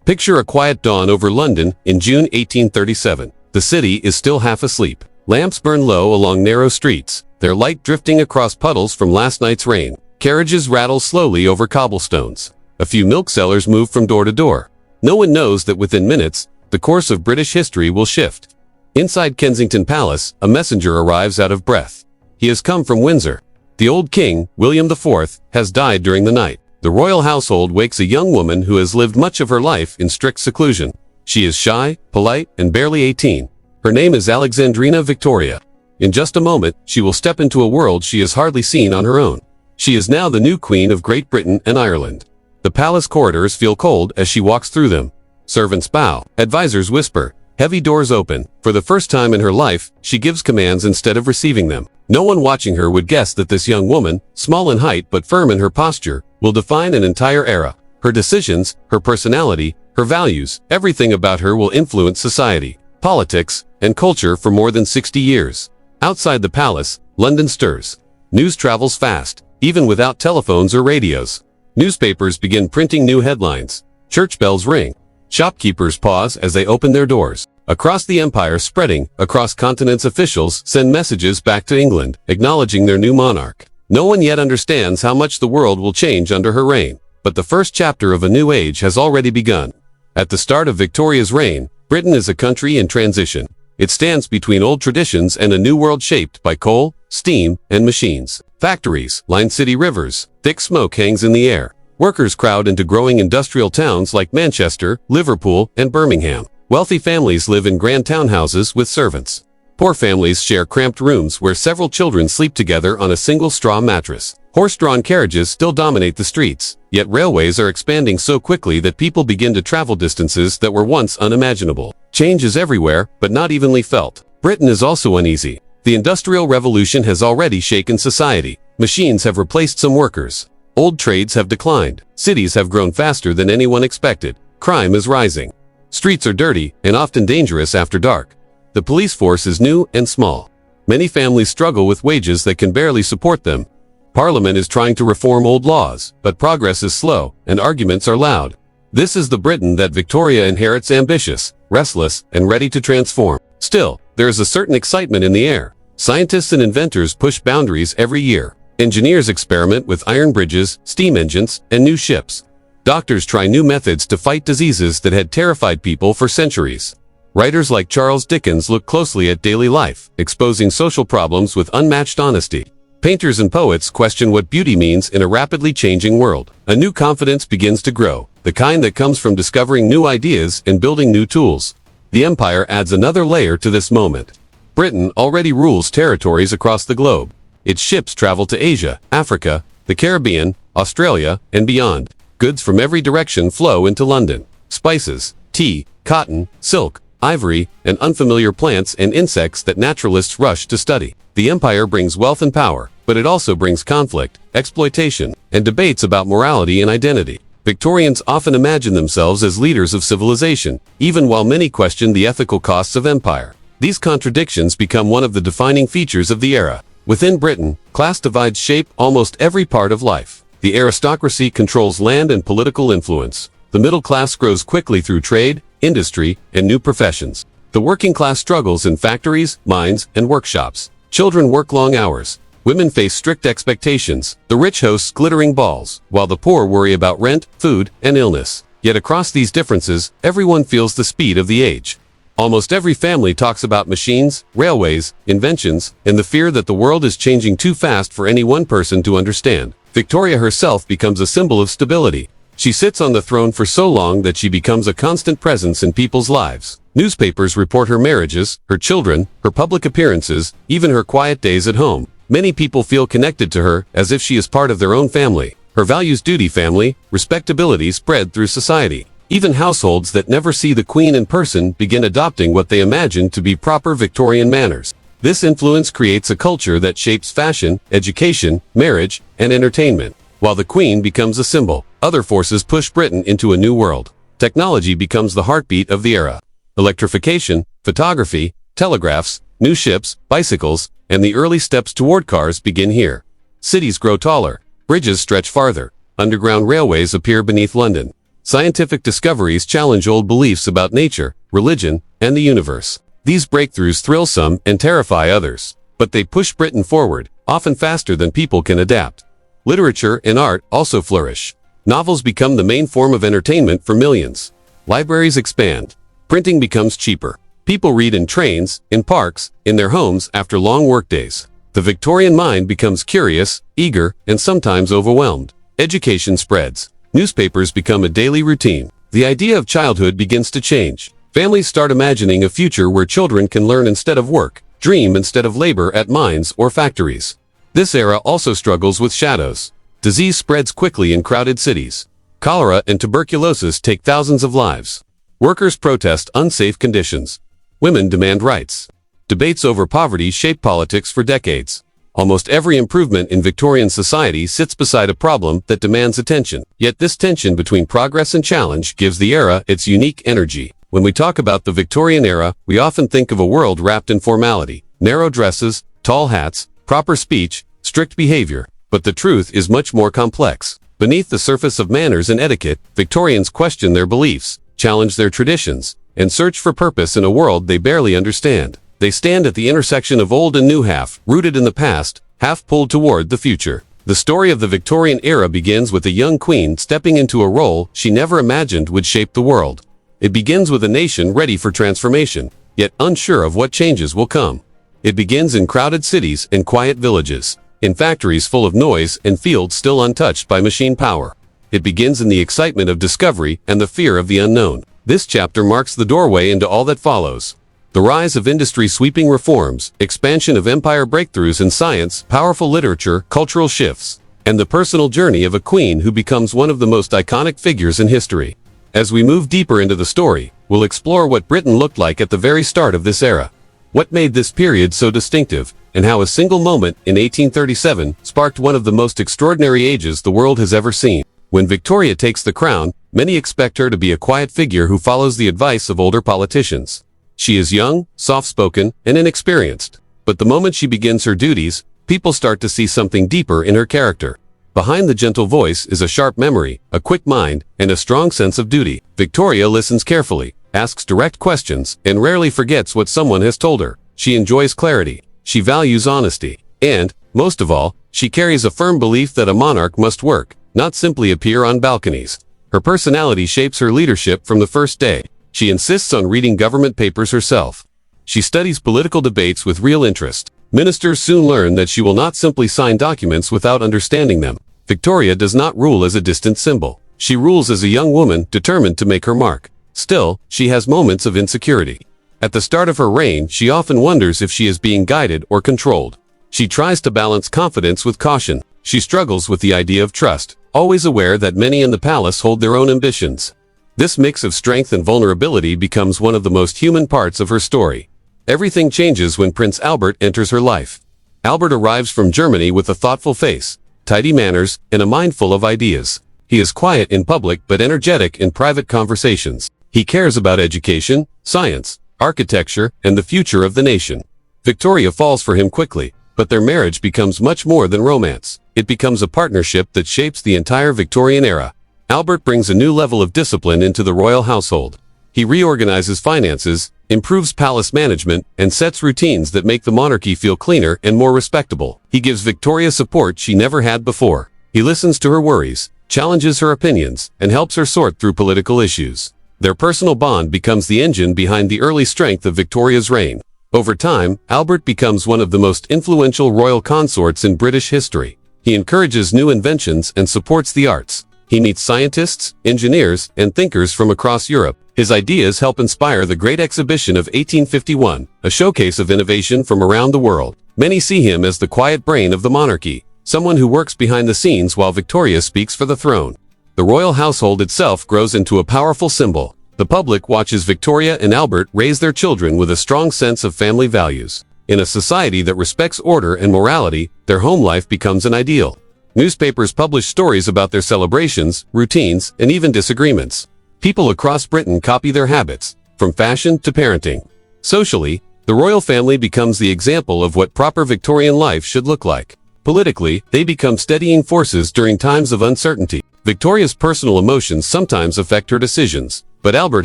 Picture a quiet dawn over London in June 1837. The city is still half asleep. Lamps burn low along narrow streets, their light drifting across puddles from last night's rain. Carriages rattle slowly over cobblestones. A few milk sellers move from door to door. No one knows that within minutes, the course of British history will shift. Inside Kensington Palace, a messenger arrives out of breath. He has come from Windsor. The old king, William IV, has died during the night. The royal household wakes a young woman who has lived much of her life in strict seclusion. She is shy, polite, and barely 18. Her name is Alexandrina Victoria. In just a moment, she will step into a world she has hardly seen on her own. She is now the new Queen of Great Britain and Ireland. The palace corridors feel cold as she walks through them. Servants bow, advisors whisper, heavy doors open. For the first time in her life, she gives commands instead of receiving them. No one watching her would guess that this young woman, small in height but firm in her posture, will define an entire era. Her decisions, her personality, her values, everything about her will influence society, politics, and culture for more than 60 years. Outside the palace, London stirs. News travels fast, even without telephones or radios. Newspapers begin printing new headlines. Church bells ring. Shopkeepers pause as they open their doors. Across the empire spreading, across continents, officials send messages back to England, acknowledging their new monarch. No one yet understands how much the world will change under her reign, but the first chapter of a new age has already begun. At the start of Victoria's reign, Britain is a country in transition. It stands between old traditions and a new world shaped by coal, steam, and machines. Factories line city rivers, thick smoke hangs in the air. Workers crowd into growing industrial towns like Manchester, Liverpool, and Birmingham. Wealthy families live in grand townhouses with servants. Poor families share cramped rooms where several children sleep together on a single straw mattress. Horse-drawn carriages still dominate the streets, yet railways are expanding so quickly that people begin to travel distances that were once unimaginable. Change is everywhere, but not evenly felt. Britain is also uneasy. The Industrial Revolution has already shaken society. Machines have replaced some workers. Old trades have declined. Cities have grown faster than anyone expected. Crime is rising. Streets are dirty and often dangerous after dark. The police force is new and small. Many families struggle with wages that can barely support them. Parliament is trying to reform old laws, but progress is slow and arguments are loud. This is the Britain that Victoria inherits, ambitious, restless, and ready to transform. Still, there is a certain excitement in the air. Scientists and inventors push boundaries every year. Engineers experiment with iron bridges, steam engines, and new ships. Doctors try new methods to fight diseases that had terrified people for centuries. Writers like Charles Dickens look closely at daily life, exposing social problems with unmatched honesty. Painters and poets question what beauty means in a rapidly changing world. A new confidence begins to grow, the kind that comes from discovering new ideas and building new tools. The empire adds another layer to this moment. Britain already rules territories across the globe. Its ships travel to Asia, Africa, the Caribbean, Australia, and beyond. Goods from every direction flow into London. Spices, tea, cotton, silk, ivory, and unfamiliar plants and insects that naturalists rush to study. The empire brings wealth and power, but it also brings conflict, exploitation, and debates about morality and identity. Victorians often imagine themselves as leaders of civilization, even while many question the ethical costs of empire. These contradictions become one of the defining features of the era. Within Britain, class divides shape almost every part of life. The aristocracy controls land and political influence. The middle class grows quickly through trade, industry, and new professions. The working class struggles in factories, mines, and workshops. Children work long hours. Women face strict expectations. The rich hosts glittering balls, while the poor worry about rent, food, and illness. Yet across these differences, everyone feels the speed of the age. Almost every family talks about machines, railways, inventions, and the fear that the world is changing too fast for any one person to understand. Victoria herself becomes a symbol of stability. She sits on the throne for so long that she becomes a constant presence in people's lives. Newspapers report her marriages, her children, her public appearances, even her quiet days at home. Many people feel connected to her as if she is part of their own family. Her values duty, family, respectability spread through society. Even households that never see the Queen in person begin adopting what they imagine to be proper Victorian manners. This influence creates a culture that shapes fashion, education, marriage, and entertainment. While the Queen becomes a symbol, other forces push Britain into a new world. Technology becomes the heartbeat of the era. Electrification, photography, telegraphs, new ships, bicycles, and the early steps toward cars begin here. Cities grow taller, bridges stretch farther, underground railways appear beneath London. Scientific discoveries challenge old beliefs about nature, religion, and the universe. These breakthroughs thrill some and terrify others, but they push Britain forward, often faster than people can adapt. Literature and art also flourish. Novels become the main form of entertainment for millions. Libraries expand. Printing becomes cheaper. People read in trains, in parks, in their homes after long workdays. The Victorian mind becomes curious, eager, and sometimes overwhelmed. Education spreads. Newspapers become a daily routine. The idea of childhood begins to change. Families start imagining a future where children can learn instead of work, dream instead of labor at mines or factories. This era also struggles with shadows. Disease spreads quickly in crowded cities. Cholera and tuberculosis take thousands of lives. Workers protest unsafe conditions. Women demand rights. Debates over poverty shape politics for decades. Almost every improvement in Victorian society sits beside a problem that demands attention. Yet this tension between progress and challenge gives the era its unique energy. When we talk about the Victorian era, we often think of a world wrapped in formality, narrow dresses, tall hats, proper speech, strict behavior. But the truth is much more complex. Beneath the surface of manners and etiquette, Victorians question their beliefs, challenge their traditions, and search for purpose in a world they barely understand. They stand at the intersection of old and new, half rooted in the past, half pulled toward the future. The story of the Victorian era begins with a young queen stepping into a role she never imagined would shape the world. It begins with a nation ready for transformation, yet unsure of what changes will come. It begins in crowded cities and quiet villages, in factories full of noise and fields still untouched by machine power. It begins in the excitement of discovery and the fear of the unknown. This chapter marks the doorway into all that follows. The rise of industry, sweeping reforms, expansion of empire, breakthroughs in science, powerful literature, cultural shifts, and the personal journey of a queen who becomes one of the most iconic figures in history. As we move deeper into the story, we'll explore what Britain looked like at the very start of this era, what made this period so distinctive, and how a single moment in 1837 sparked one of the most extraordinary ages the world has ever seen. When Victoria takes the crown, many expect her to be a quiet figure who follows the advice of older politicians. She is young, soft-spoken, and inexperienced. But the moment she begins her duties, people start to see something deeper in her character. Behind the gentle voice is a sharp memory, a quick mind, and a strong sense of duty. Victoria listens carefully, asks direct questions, and rarely forgets what someone has told her. She enjoys clarity. She values honesty. And, most of all, she carries a firm belief that a monarch must work, not simply appear on balconies. Her personality shapes her leadership from the first day. She insists on reading government papers herself. She studies political debates with real interest. Ministers soon learn that she will not simply sign documents without understanding them. Victoria does not rule as a distant symbol. She rules as a young woman determined to make her mark. Still, she has moments of insecurity. At the start of her reign, she often wonders if she is being guided or controlled. She tries to balance confidence with caution. She struggles with the idea of trust, always aware that many in the palace hold their own ambitions. This mix of strength and vulnerability becomes one of the most human parts of her story. Everything changes when Prince Albert enters her life. Albert arrives from Germany with a thoughtful face, tidy manners, and a mind full of ideas. He is quiet in public but energetic in private conversations. He cares about education, science, architecture, and the future of the nation. Victoria falls for him quickly, but their marriage becomes much more than romance. It becomes a partnership that shapes the entire Victorian era. Albert brings a new level of discipline into the royal household. He reorganizes finances, improves palace management, and sets routines that make the monarchy feel cleaner and more respectable. He gives Victoria support she never had before. He listens to her worries, challenges her opinions, and helps her sort through political issues. Their personal bond becomes the engine behind the early strength of Victoria's reign. Over time, Albert becomes one of the most influential royal consorts in British history. He encourages new inventions and supports the arts. He meets scientists, engineers, and thinkers from across Europe. His ideas help inspire the Great Exhibition of 1851, a showcase of innovation from around the world. Many see him as the quiet brain of the monarchy, someone who works behind the scenes while Victoria speaks for the throne. The royal household itself grows into a powerful symbol. The public watches Victoria and Albert raise their children with a strong sense of family values. In a society that respects order and morality, their home life becomes an ideal. Newspapers publish stories about their celebrations, routines, and even disagreements. People across Britain copy their habits, from fashion to parenting. Socially, the royal family becomes the example of what proper Victorian life should look like. Politically, they become steadying forces during times of uncertainty. Victoria's personal emotions sometimes affect her decisions, but Albert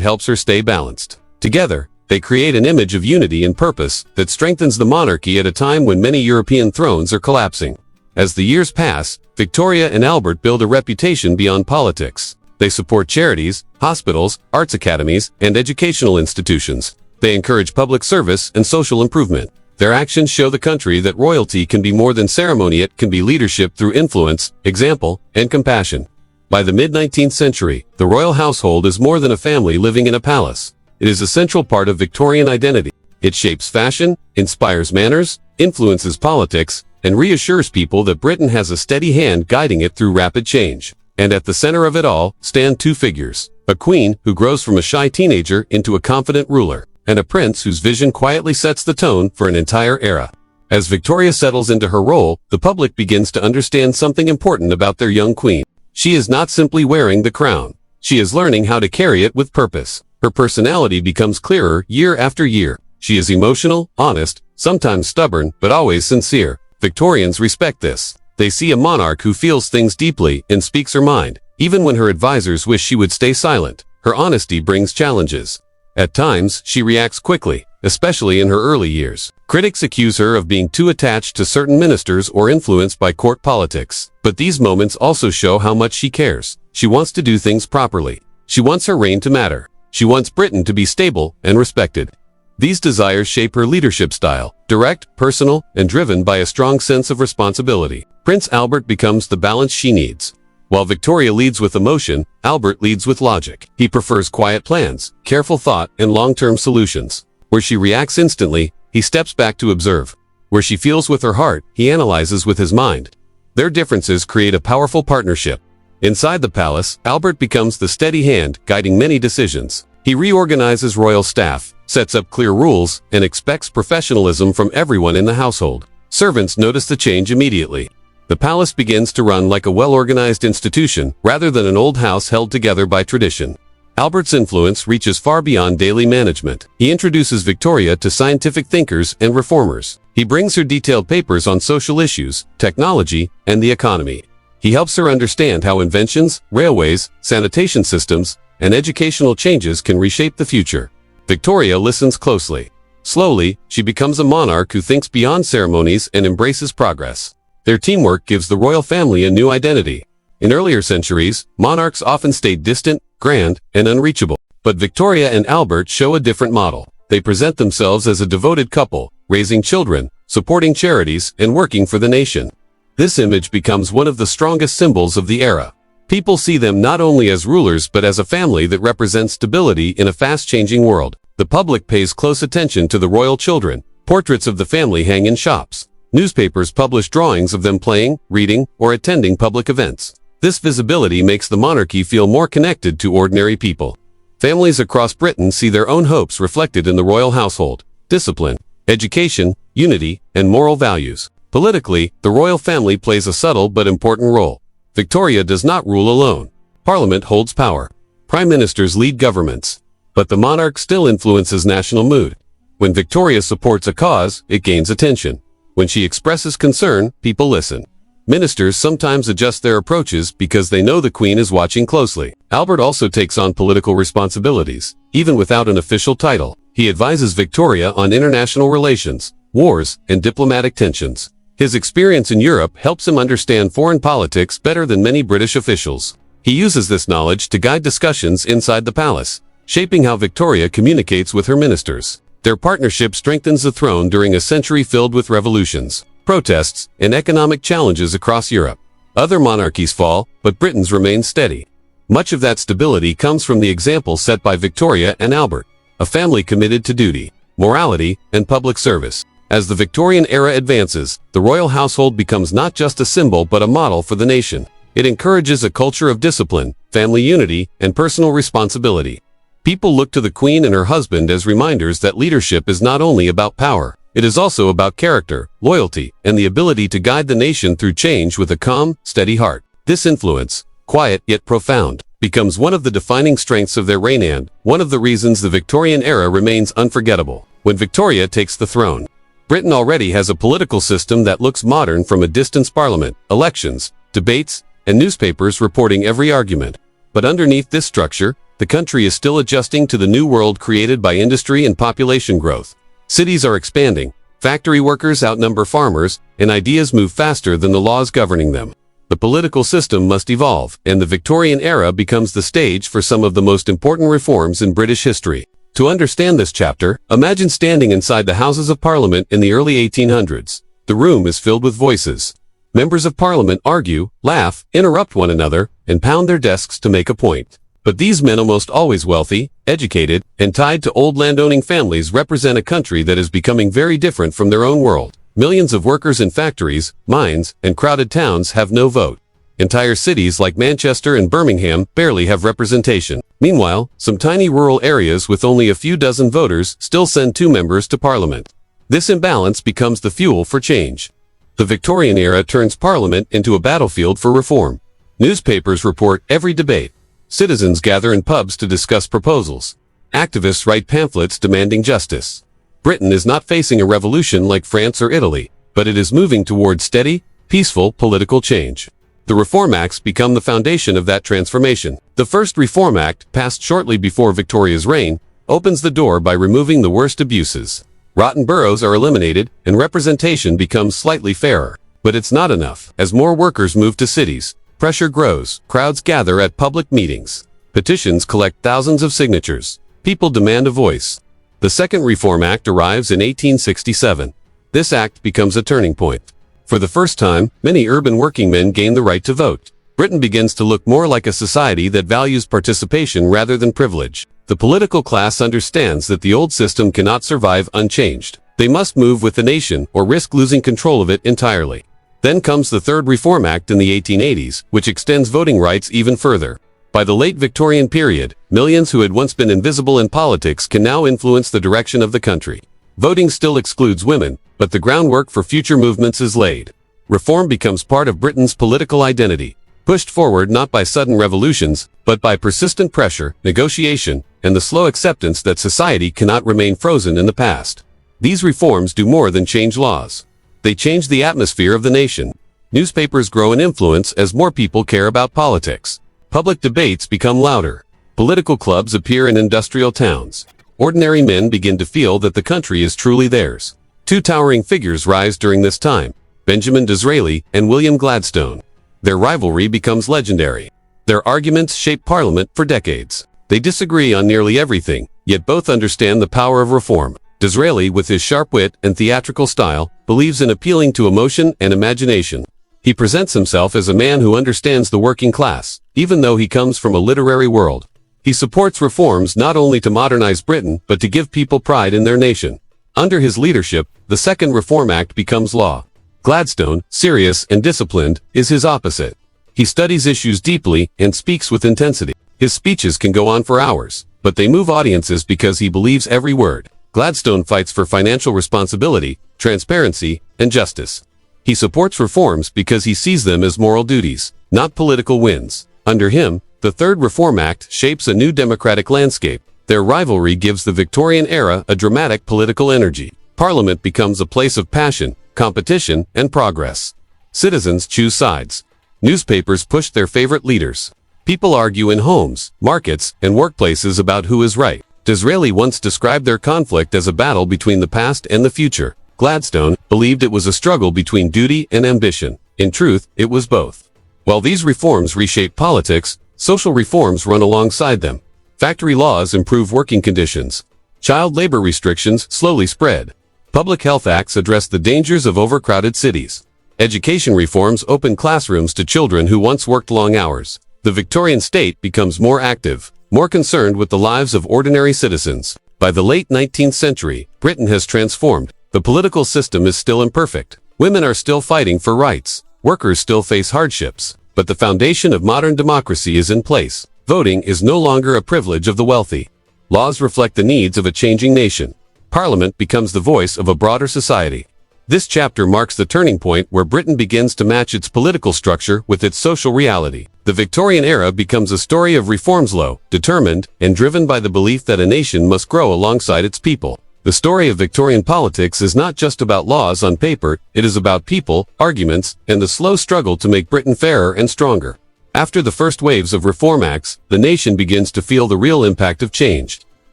helps her stay balanced. Together, they create an image of unity and purpose that strengthens the monarchy at a time when many European thrones are collapsing. As the years pass, Victoria and Albert build a reputation beyond politics. They support charities, hospitals, arts academies, and educational institutions. They encourage public service and social improvement. Their actions show the country that royalty can be more than ceremony, it can be leadership through influence, example, and compassion. By the mid-19th century, the royal household is more than a family living in a palace. It is a central part of Victorian identity. It shapes fashion, inspires manners, influences politics, and reassures people that Britain has a steady hand guiding it through rapid change. And at the center of it all stand two figures: a queen who grows from a shy teenager into a confident ruler, and a prince whose vision quietly sets the tone for an entire era. As Victoria settles into her role, the public begins to understand something important about their young queen. She is not simply wearing the crown. She is learning how to carry it with purpose. Her personality becomes clearer year after year. She is emotional, honest, sometimes stubborn, but always sincere. Victorians respect this. They see a monarch who feels things deeply and speaks her mind. Even when her advisors wish she would stay silent, her honesty brings challenges. At times, she reacts quickly, especially in her early years. Critics accuse her of being too attached to certain ministers or influenced by court politics. But these moments also show how much she cares. She wants to do things properly. She wants her reign to matter. She wants Britain to be stable and respected. These desires shape her leadership style, direct, personal, and driven by a strong sense of responsibility. Prince Albert becomes the balance she needs. While Victoria leads with emotion, Albert leads with logic. He prefers quiet plans, careful thought, and long-term solutions. Where she reacts instantly, he steps back to observe. Where she feels with her heart, he analyzes with his mind. Their differences create a powerful partnership. Inside the palace, Albert becomes the steady hand guiding many decisions. He reorganizes royal staff, sets up clear rules, and expects professionalism from everyone in the household. Servants notice the change immediately. The palace begins to run like a well-organized institution rather than an old house held together by tradition. Albert's influence reaches far beyond daily management. He introduces Victoria to scientific thinkers and reformers. He brings her detailed papers on social issues, technology, and the economy. He helps her understand how inventions, railways, sanitation systems, and educational changes can reshape the future. Victoria listens closely. Slowly, she becomes a monarch who thinks beyond ceremonies and embraces progress. Their teamwork gives the royal family a new identity. In earlier centuries, monarchs often stayed distant, grand, and unreachable. But Victoria and Albert show a different model. They present themselves as a devoted couple, raising children, supporting charities, and working for the nation. This image becomes one of the strongest symbols of the era. People see them not only as rulers but as a family that represents stability in a fast-changing world. The public pays close attention to the royal children. Portraits of the family hang in shops. Newspapers publish drawings of them playing, reading, or attending public events. This visibility makes the monarchy feel more connected to ordinary people. Families across Britain see their own hopes reflected in the royal household: discipline, education, unity, and moral values. Politically, the royal family plays a subtle but important role. Victoria does not rule alone. Parliament holds power. Prime ministers lead governments. But the monarch still influences national mood. When Victoria supports a cause, it gains attention. When she expresses concern, people listen. Ministers sometimes adjust their approaches because they know the Queen is watching closely. Albert also takes on political responsibilities. Even without an official title, he advises Victoria on international relations, wars, and diplomatic tensions. His experience in Europe helps him understand foreign politics better than many British officials. He uses this knowledge to guide discussions inside the palace, shaping how Victoria communicates with her ministers. Their partnership strengthens the throne during a century filled with revolutions, protests, and economic challenges across Europe. Other monarchies fall, but Britain's remains steady. Much of that stability comes from the example set by Victoria and Albert, a family committed to duty, morality, and public service. As the Victorian era advances, the royal household becomes not just a symbol but a model for the nation. It encourages a culture of discipline, family unity, and personal responsibility. People look to the Queen and her husband as reminders that leadership is not only about power, it is also about character, loyalty, and the ability to guide the nation through change with a calm, steady heart. This influence, quiet yet profound, becomes one of the defining strengths of their reign and one of the reasons the Victorian era remains unforgettable. When Victoria takes the throne, Britain already has a political system that looks modern from a distant parliament, elections, debates, and newspapers reporting every argument. But underneath this structure, the country is still adjusting to the new world created by industry and population growth. Cities are expanding, factory workers outnumber farmers, and ideas move faster than the laws governing them. The political system must evolve, and the Victorian era becomes the stage for some of the most important reforms in British history. To understand this chapter, imagine standing inside the Houses of Parliament in the early 1800s. The room is filled with voices. Members of Parliament argue, laugh, interrupt one another, and pound their desks to make a point. But these men, almost always wealthy, educated, and tied to old landowning families, represent a country that is becoming very different from their own world. Millions of workers in factories, mines, and crowded towns have no vote. Entire cities like Manchester and Birmingham barely have representation. Meanwhile, some tiny rural areas with only a few dozen voters still send 2 members to Parliament. This imbalance becomes the fuel for change. The Victorian era turns Parliament into a battlefield for reform. Newspapers report every debate. Citizens gather in pubs to discuss proposals. Activists write pamphlets demanding justice. Britain is not facing a revolution like France or Italy, but it is moving toward steady, peaceful political change. The Reform Acts become the foundation of that transformation. The first Reform Act, passed shortly before Victoria's reign, opens the door by removing the worst abuses. Rotten boroughs are eliminated, and representation becomes slightly fairer. But it's not enough. As more workers move to cities, pressure grows. Crowds gather at public meetings. Petitions collect thousands of signatures. People demand a voice. The Second Reform Act arrives in 1867. This act becomes a turning point. For the first time, many urban working men gain the right to vote. Britain begins to look more like a society that values participation rather than privilege. The political class understands that the old system cannot survive unchanged. They must move with the nation or risk losing control of it entirely. Then comes the Third Reform Act in the 1880s, which extends voting rights even further. By the late Victorian period, millions who had once been invisible in politics can now influence the direction of the country. Voting still excludes women, but the groundwork for future movements is laid. Reform becomes part of Britain's political identity, pushed forward not by sudden revolutions, but by persistent pressure, negotiation, and the slow acceptance that society cannot remain frozen in the past. These reforms do more than change laws. They change the atmosphere of the nation. Newspapers grow in influence as more people care about politics. Public debates become louder. Political clubs appear in industrial towns. Ordinary men begin to feel that the country is truly theirs. 2 towering figures rise during this time, Benjamin Disraeli and William Gladstone. Their rivalry becomes legendary. Their arguments shape Parliament for decades. They disagree on nearly everything, yet both understand the power of reform. Disraeli, with his sharp wit and theatrical style, believes in appealing to emotion and imagination. He presents himself as a man who understands the working class, even though he comes from a literary world. He supports reforms not only to modernize Britain, but to give people pride in their nation. Under his leadership, the Second Reform Act becomes law. Gladstone, serious and disciplined, is his opposite. He studies issues deeply and speaks with intensity. His speeches can go on for hours, but they move audiences because he believes every word. Gladstone fights for financial responsibility, transparency, and justice. He supports reforms because he sees them as moral duties, not political wins. Under him, the Third Reform Act shapes a new democratic landscape. Their rivalry gives the Victorian era a dramatic political energy. Parliament becomes a place of passion, competition, and progress. Citizens choose sides. Newspapers push their favorite leaders. People argue in homes, markets, and workplaces about who is right. Disraeli once described their conflict as a battle between the past and the future. Gladstone believed it was a struggle between duty and ambition. In truth, it was both. While these reforms reshape politics, social reforms run alongside them. Factory laws improve working conditions. Child labor restrictions slowly spread. Public health acts address the dangers of overcrowded cities. Education reforms open classrooms to children who once worked long hours. The Victorian state becomes more active, more concerned with the lives of ordinary citizens. By the late 19th century, Britain has transformed. The political system is still imperfect. Women are still fighting for rights. Workers still face hardships. But the foundation of modern democracy is in place. Voting is no longer a privilege of the wealthy. Laws reflect the needs of a changing nation. Parliament becomes the voice of a broader society. This chapter marks the turning point where Britain begins to match its political structure with its social reality. The Victorian era becomes a story of reform slow, determined, and driven by the belief that a nation must grow alongside its people. The story of Victorian politics is not just about laws on paper, it is about people, arguments, and the slow struggle to make Britain fairer and stronger. After the first waves of reform acts, the nation begins to feel the real impact of change.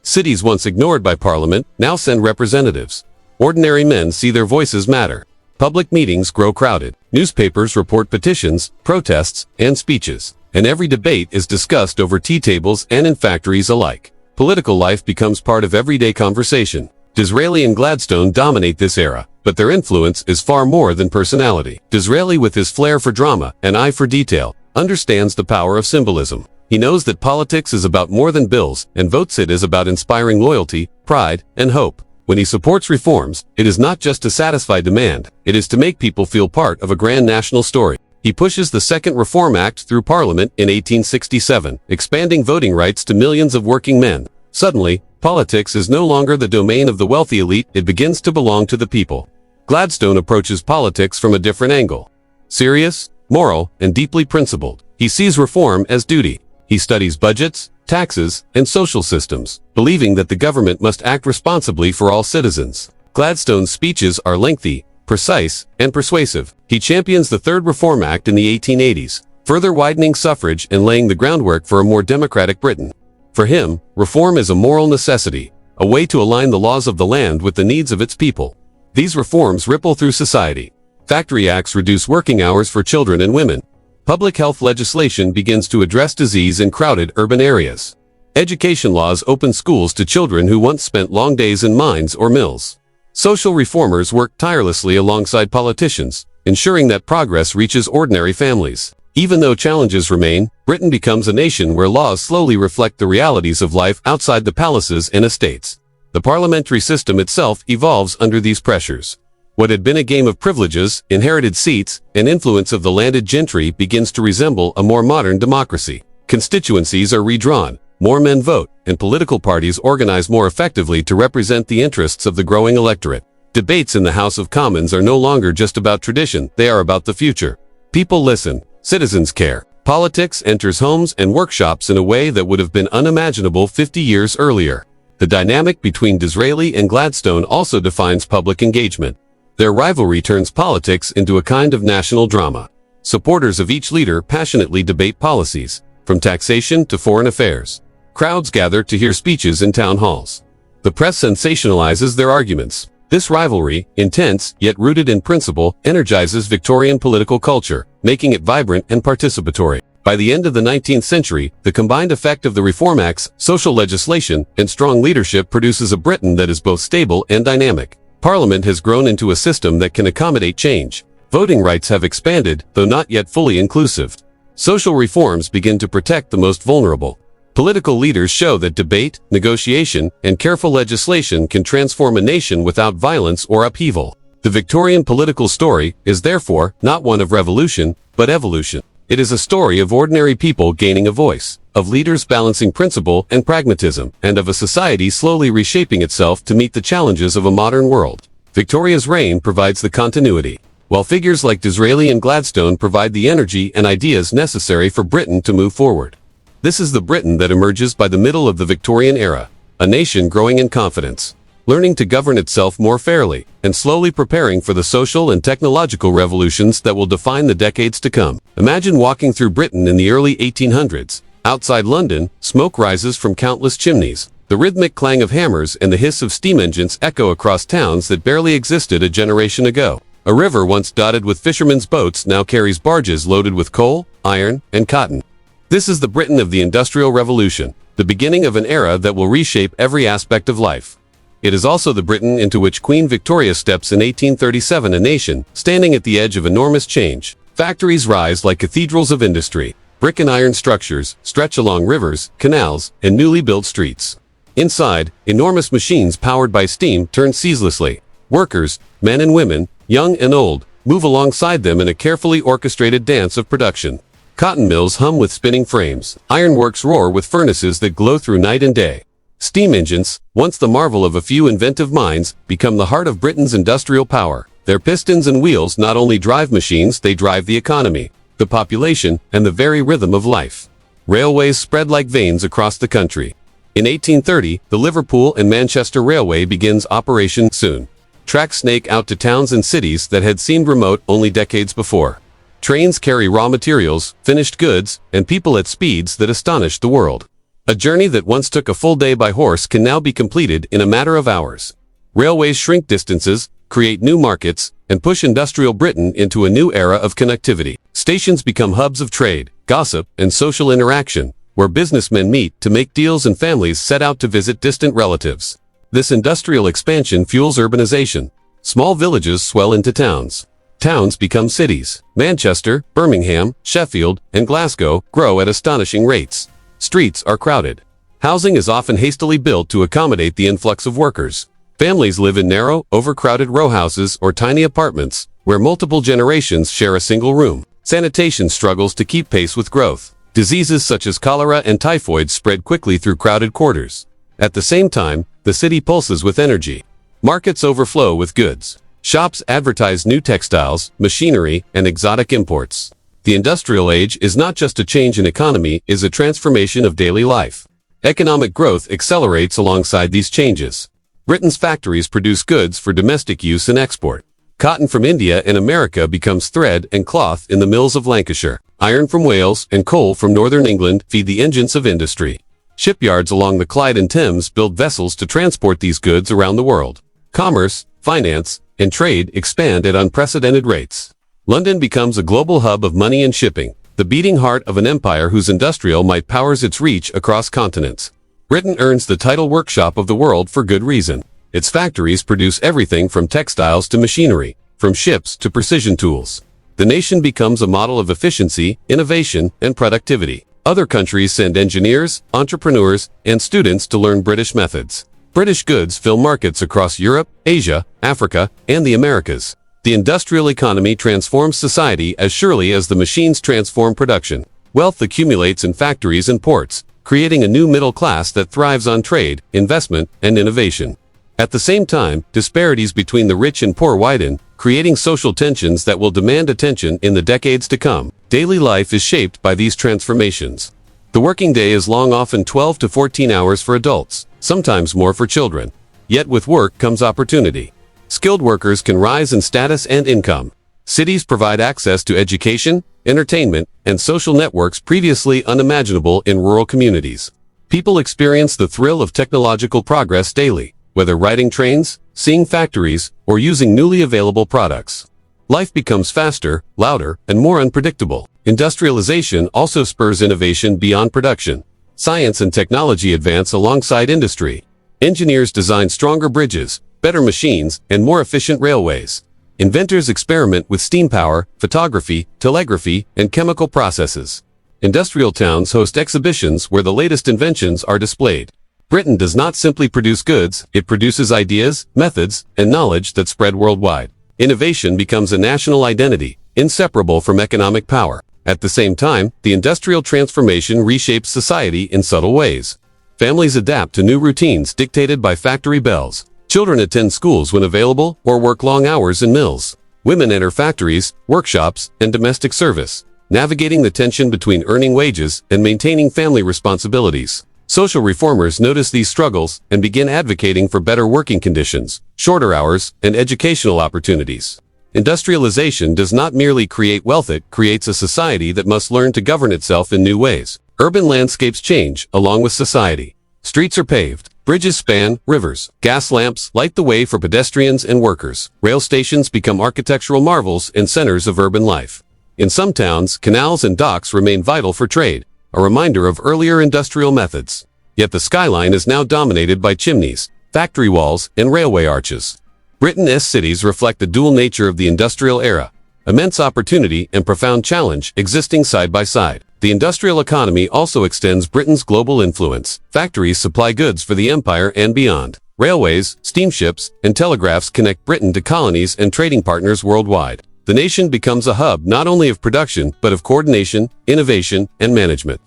Cities once ignored by Parliament now send representatives. Ordinary men see their voices matter. Public meetings grow crowded. Newspapers report petitions, protests, and speeches. And every debate is discussed over tea tables and in factories alike. Political life becomes part of everyday conversation. Disraeli and Gladstone dominate this era, but their influence is far more than personality. Disraeli, with his flair for drama and eye for detail, understands the power of symbolism. He knows that politics is about more than bills, and votes it is about inspiring loyalty, pride, and hope. When he supports reforms, it is not just to satisfy demand, it is to make people feel part of a grand national story. He pushes the Second Reform Act through Parliament in 1867, expanding voting rights to millions of working men. Suddenly, politics is no longer the domain of the wealthy elite, it begins to belong to the people. Gladstone approaches politics from a different angle. Serious, moral, and deeply principled, he sees reform as duty. He studies budgets, taxes, and social systems, believing that the government must act responsibly for all citizens. Gladstone's speeches are lengthy, precise, and persuasive. He champions the Third Reform Act in the 1880s, further widening suffrage and laying the groundwork for a more democratic Britain. For him, reform is a moral necessity, a way to align the laws of the land with the needs of its people. These reforms ripple through society. Factory acts reduce working hours for children and women. Public health legislation begins to address disease in crowded urban areas. Education laws open schools to children who once spent long days in mines or mills. Social reformers work tirelessly alongside politicians, ensuring that progress reaches ordinary families. Even though challenges remain, Britain becomes a nation where laws slowly reflect the realities of life outside the palaces and estates. The parliamentary system itself evolves under these pressures. What had been a game of privileges, inherited seats, and influence of the landed gentry begins to resemble a more modern democracy. Constituencies are redrawn, more men vote, and political parties organize more effectively to represent the interests of the growing electorate. Debates in the House of Commons are no longer just about tradition, they are about the future. People listen, citizens care. Politics enters homes and workshops in a way that would have been unimaginable 50 years earlier. The dynamic between Disraeli and Gladstone also defines public engagement. Their rivalry turns politics into a kind of national drama. Supporters of each leader passionately debate policies, from taxation to foreign affairs. Crowds gather to hear speeches in town halls. The press sensationalizes their arguments. This rivalry, intense yet rooted in principle, energizes Victorian political culture, making it vibrant and participatory. By the end of the 19th century, the combined effect of the Reform Acts, social legislation, and strong leadership produces a Britain that is both stable and dynamic. Parliament has grown into a system that can accommodate change. Voting rights have expanded, though not yet fully inclusive. Social reforms begin to protect the most vulnerable. Political leaders show that debate, negotiation, and careful legislation can transform a nation without violence or upheaval. The Victorian political story is therefore not one of revolution, but evolution. It is a story of ordinary people gaining a voice, of leaders balancing principle and pragmatism, and of a society slowly reshaping itself to meet the challenges of a modern world. Victoria's reign provides the continuity, while figures like Disraeli and Gladstone provide the energy and ideas necessary for Britain to move forward. This is the Britain that emerges by the middle of the Victorian era, a nation growing in confidence, learning to govern itself more fairly, and slowly preparing for the social and technological revolutions that will define the decades to come. Imagine walking through Britain in the early 1800s. Outside London, smoke rises from countless chimneys. The rhythmic clang of hammers and the hiss of steam engines echo across towns that barely existed a generation ago. A river once dotted with fishermen's boats now carries barges loaded with coal, iron, and cotton. This is the Britain of the Industrial Revolution, the beginning of an era that will reshape every aspect of life. It is also the Britain into which Queen Victoria steps in 1837, a nation standing at the edge of enormous change. Factories rise like cathedrals of industry. Brick and iron structures stretch along rivers, canals, and newly built streets. Inside, enormous machines powered by steam turn ceaselessly. Workers, men and women, young and old, move alongside them in a carefully orchestrated dance of production. Cotton mills hum with spinning frames. Ironworks roar with furnaces that glow through night and day. Steam engines, once the marvel of a few inventive minds, become the heart of Britain's industrial power. Their pistons and wheels not only drive machines, they drive the economy, the population, and the very rhythm of life. Railways spread like veins across the country. In 1830, the Liverpool and Manchester Railway begins operation soon. Tracks snake out to towns and cities that had seemed remote only decades before. Trains carry raw materials, finished goods, and people at speeds that astonished the world. A journey that once took a full day by horse can now be completed in a matter of hours. Railways shrink distances, create new markets, and push industrial Britain into a new era of connectivity. Stations become hubs of trade, gossip, and social interaction, where businessmen meet to make deals and families set out to visit distant relatives. This industrial expansion fuels urbanization. Small villages swell into towns. Towns become cities. Manchester, Birmingham, Sheffield, and Glasgow grow at astonishing rates. Streets are crowded. Housing is often hastily built to accommodate the influx of workers. Families live in narrow, overcrowded row houses or tiny apartments, where multiple generations share a single room. Sanitation struggles to keep pace with growth. Diseases such as cholera and typhoid spread quickly through crowded quarters. At the same time, the city pulses with energy. Markets overflow with goods. Shops advertise new textiles, machinery, and exotic imports. The industrial age is not just a change in economy, it is a transformation of daily life. Economic growth accelerates alongside these changes. Britain's factories produce goods for domestic use and export. Cotton from India and America becomes thread and cloth in the mills of Lancashire. Iron from Wales and coal from northern England feed the engines of industry. Shipyards along the Clyde and Thames build vessels to transport these goods around the world. Commerce, finance, and trade expand at unprecedented rates. London becomes a global hub of money and shipping, the beating heart of an empire whose industrial might powers its reach across continents. Britain earns the title workshop of the world for good reason. Its factories produce everything from textiles to machinery, from ships to precision tools. The nation becomes a model of efficiency, innovation, and productivity. Other countries send engineers, entrepreneurs, and students to learn British methods. British goods fill markets across Europe, Asia, Africa, and the Americas. The industrial economy transforms society as surely as the machines transform production. Wealth accumulates in factories and ports, creating a new middle class that thrives on trade, investment, and innovation. At the same time, disparities between the rich and poor widen, creating social tensions that will demand attention in the decades to come. Daily life is shaped by these transformations. The working day is long, often 12 to 14 hours for adults, sometimes more for children. Yet with work comes opportunity. Skilled workers can rise in status and income. Cities provide access to education, entertainment, and social networks previously unimaginable in rural communities. People experience the thrill of technological progress daily, whether riding trains, seeing factories, or using newly available products. Life becomes faster, louder, and more unpredictable. Industrialization also spurs innovation beyond production. Science and technology advance alongside industry. Engineers design stronger bridges, better machines, and more efficient railways. Inventors experiment with steam power, photography, telegraphy, and chemical processes. Industrial towns host exhibitions where the latest inventions are displayed. Britain does not simply produce goods, it produces ideas, methods, and knowledge that spread worldwide. Innovation becomes a national identity, inseparable from economic power. At the same time, the industrial transformation reshapes society in subtle ways. Families adapt to new routines dictated by factory bells. Children attend schools when available or work long hours in mills. Women enter factories, workshops, and domestic service, navigating the tension between earning wages and maintaining family responsibilities. Social reformers notice these struggles and begin advocating for better working conditions, shorter hours, and educational opportunities. Industrialization does not merely create wealth, it creates a society that must learn to govern itself in new ways. Urban landscapes change along with society. Streets are paved, bridges span rivers, gas lamps light the way for pedestrians and workers. Rail stations become architectural marvels and centers of urban life. In some towns, canals and docks remain vital for trade, a reminder of earlier industrial methods. Yet the skyline is now dominated by chimneys, factory walls, and railway arches. Britain's cities reflect the dual nature of the industrial era, immense opportunity and profound challenge existing side by side. The industrial economy also extends Britain's global influence. Factories supply goods for the empire and beyond. Railways, steamships, and telegraphs connect Britain to colonies and trading partners worldwide. The nation becomes a hub not only of production, but of coordination, innovation, and management.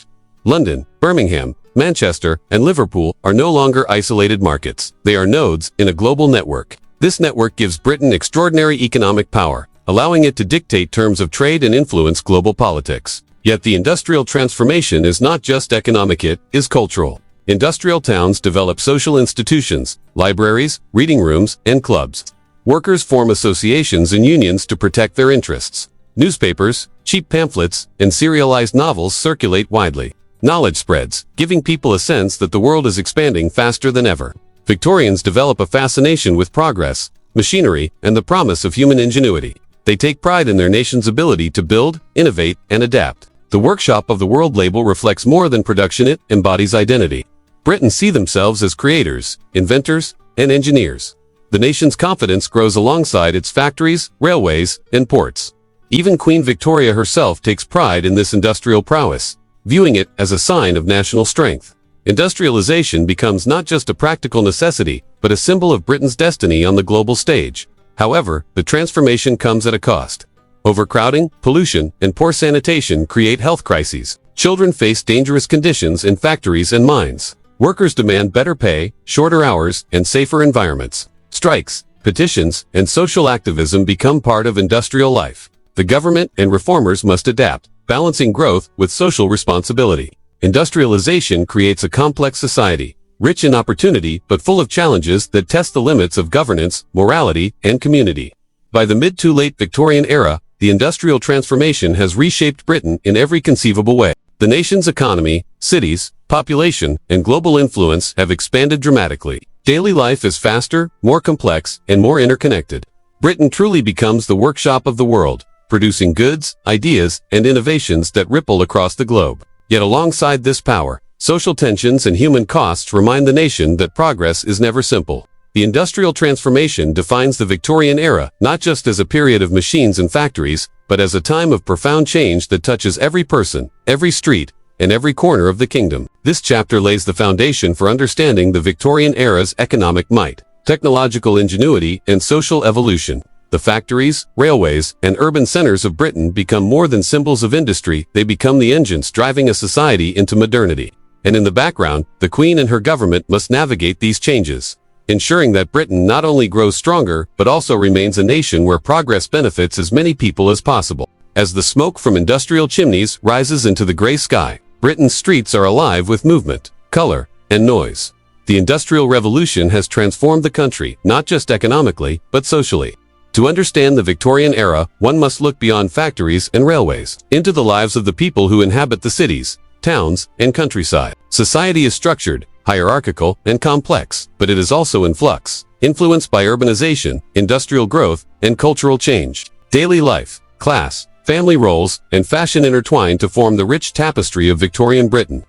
London, Birmingham, Manchester, and Liverpool are no longer isolated markets. They are nodes in a global network. This network gives Britain extraordinary economic power, allowing it to dictate terms of trade and influence global politics. Yet the industrial transformation is not just economic, it is cultural. Industrial towns develop social institutions, libraries, reading rooms, and clubs. Workers form associations and unions to protect their interests. Newspapers, cheap pamphlets, and serialized novels circulate widely. Knowledge spreads, giving people a sense that the world is expanding faster than ever. Victorians develop a fascination with progress, machinery, and the promise of human ingenuity. They take pride in their nation's ability to build, innovate, and adapt. The workshop of the world label reflects more than production, it embodies identity. Britons see themselves as creators, inventors, and engineers. The nation's confidence grows alongside its factories, railways, and ports. Even Queen Victoria herself takes pride in this industrial prowess, viewing it as a sign of national strength. Industrialization becomes not just a practical necessity, but a symbol of Britain's destiny on the global stage. However, the transformation comes at a cost. Overcrowding, pollution, and poor sanitation create health crises. Children face dangerous conditions in factories and mines. Workers demand better pay, shorter hours, and safer environments. Strikes, petitions, and social activism become part of industrial life. The government and reformers must adapt, balancing growth with social responsibility. Industrialization creates a complex society, rich in opportunity but full of challenges that test the limits of governance, morality, and community. By the mid to late Victorian era, the industrial transformation has reshaped Britain in every conceivable way. The nation's economy, cities, population, and global influence have expanded dramatically. Daily life is faster, more complex, and more interconnected. Britain truly becomes the workshop of the world, producing goods, ideas, and innovations that ripple across the globe. Yet alongside this power, social tensions and human costs remind the nation that progress is never simple. The industrial transformation defines the Victorian era not just as a period of machines and factories, but as a time of profound change that touches every person, every street, and every corner of the kingdom. This chapter lays the foundation for understanding the Victorian era's economic might, technological ingenuity, and social evolution. The factories, railways, and urban centers of Britain become more than symbols of industry, they become the engines driving a society into modernity. And in the background, the Queen and her government must navigate these changes, ensuring that Britain not only grows stronger, but also remains a nation where progress benefits as many people as possible. As the smoke from industrial chimneys rises into the gray sky, Britain's streets are alive with movement, color, and noise. The Industrial Revolution has transformed the country, not just economically, but socially. To understand the Victorian era, one must look beyond factories and railways, into the lives of the people who inhabit the cities, towns, and countryside. Society is structured, hierarchical, and complex, but it is also in flux, influenced by urbanization, industrial growth, and cultural change. Daily life, class, family roles, and fashion intertwine to form the rich tapestry of Victorian Britain.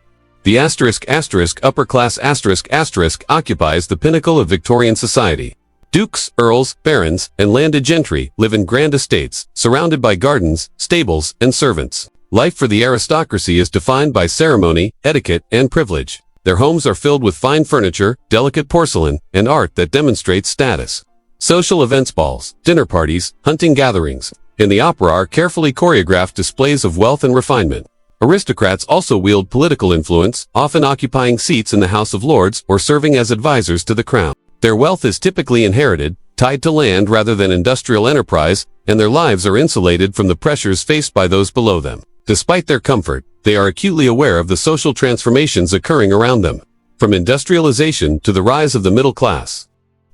The upper class occupies the pinnacle of Victorian society. Dukes, earls, barons, and landed gentry live in grand estates, surrounded by gardens, stables, and servants. Life for the aristocracy is defined by ceremony, etiquette, and privilege. Their homes are filled with fine furniture, delicate porcelain, and art that demonstrates status. Social events, balls, dinner parties, hunting gatherings, and the opera are carefully choreographed displays of wealth and refinement. Aristocrats also wield political influence, often occupying seats in the House of Lords or serving as advisors to the crown. Their wealth is typically inherited, tied to land rather than industrial enterprise, and their lives are insulated from the pressures faced by those below them. Despite their comfort, they are acutely aware of the social transformations occurring around them, from industrialization to the rise of the middle class.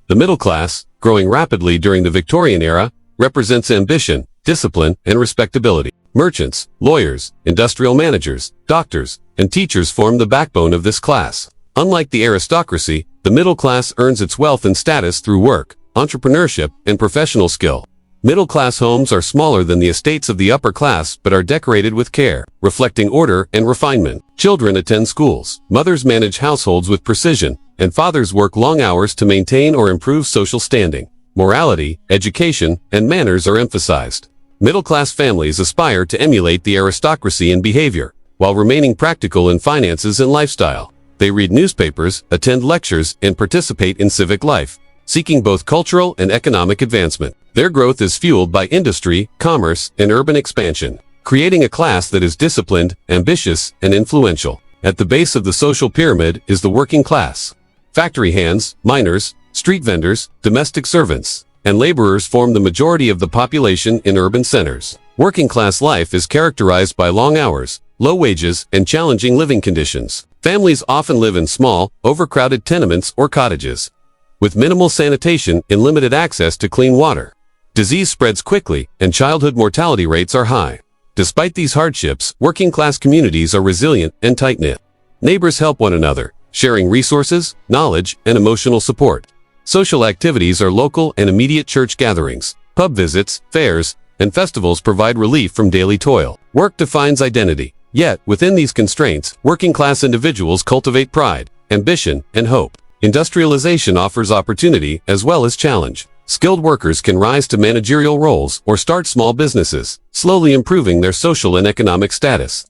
The middle class, growing rapidly during the Victorian era, represents ambition, discipline, and respectability. Merchants, lawyers, industrial managers, doctors, and teachers form the backbone of this class. Unlike the aristocracy, the middle class earns its wealth and status through work, entrepreneurship, and professional skill. Middle-class homes are smaller than the estates of the upper class but are decorated with care, reflecting order and refinement. Children attend schools, mothers manage households with precision, and fathers work long hours to maintain or improve social standing. Morality, education, and manners are emphasized. Middle-class families aspire to emulate the aristocracy in behavior, while remaining practical in finances and lifestyle. They read newspapers, attend lectures, and participate in civic life, seeking both cultural and economic advancement. Their growth is fueled by industry, commerce, and urban expansion, creating a class that is disciplined, ambitious, and influential. At the base of the social pyramid is the working class. Factory hands, miners, street vendors, domestic servants, and laborers form the majority of the population in urban centers. Working class life is characterized by long hours, low wages, and challenging living conditions. Families often live in small, overcrowded tenements or cottages, with minimal sanitation and limited access to clean water. Disease spreads quickly, and childhood mortality rates are high. Despite these hardships, working-class communities are resilient and tight-knit. Neighbors help one another, sharing resources, knowledge, and emotional support. Social activities are local and immediate church gatherings. Pub visits, fairs, and festivals provide relief from daily toil. Work defines identity. Yet, within these constraints, working-class individuals cultivate pride, ambition, and hope. Industrialization offers opportunity as well as challenge. Skilled workers can rise to managerial roles or start small businesses, slowly improving their social and economic status.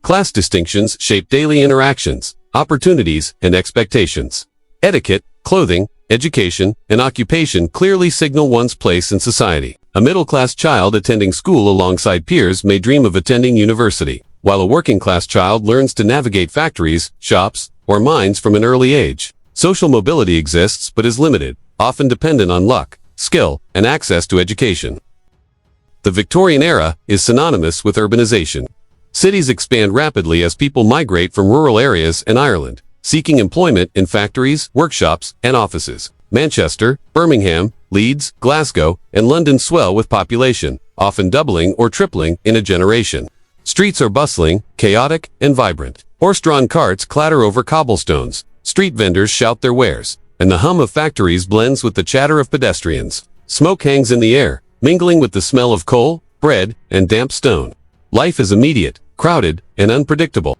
Class distinctions shape daily interactions, opportunities, and expectations. Etiquette, clothing, education, and occupation clearly signal one's place in society. A middle-class child attending school alongside peers may dream of attending university, while a working-class child learns to navigate factories, shops, or mines from an early age. Social mobility exists but is limited, often dependent on luck, skill, and access to education. The Victorian era is synonymous with urbanization. Cities expand rapidly as people migrate from rural areas in Ireland, seeking employment in factories, workshops, and offices. Manchester, Birmingham, Leeds, Glasgow, and London swell with population, often doubling or tripling in a generation. Streets are bustling, chaotic, and vibrant. Horse-drawn carts clatter over cobblestones, street vendors shout their wares, and the hum of factories blends with the chatter of pedestrians. Smoke hangs in the air, mingling with the smell of coal, bread, and damp stone. Life is immediate, crowded, and unpredictable.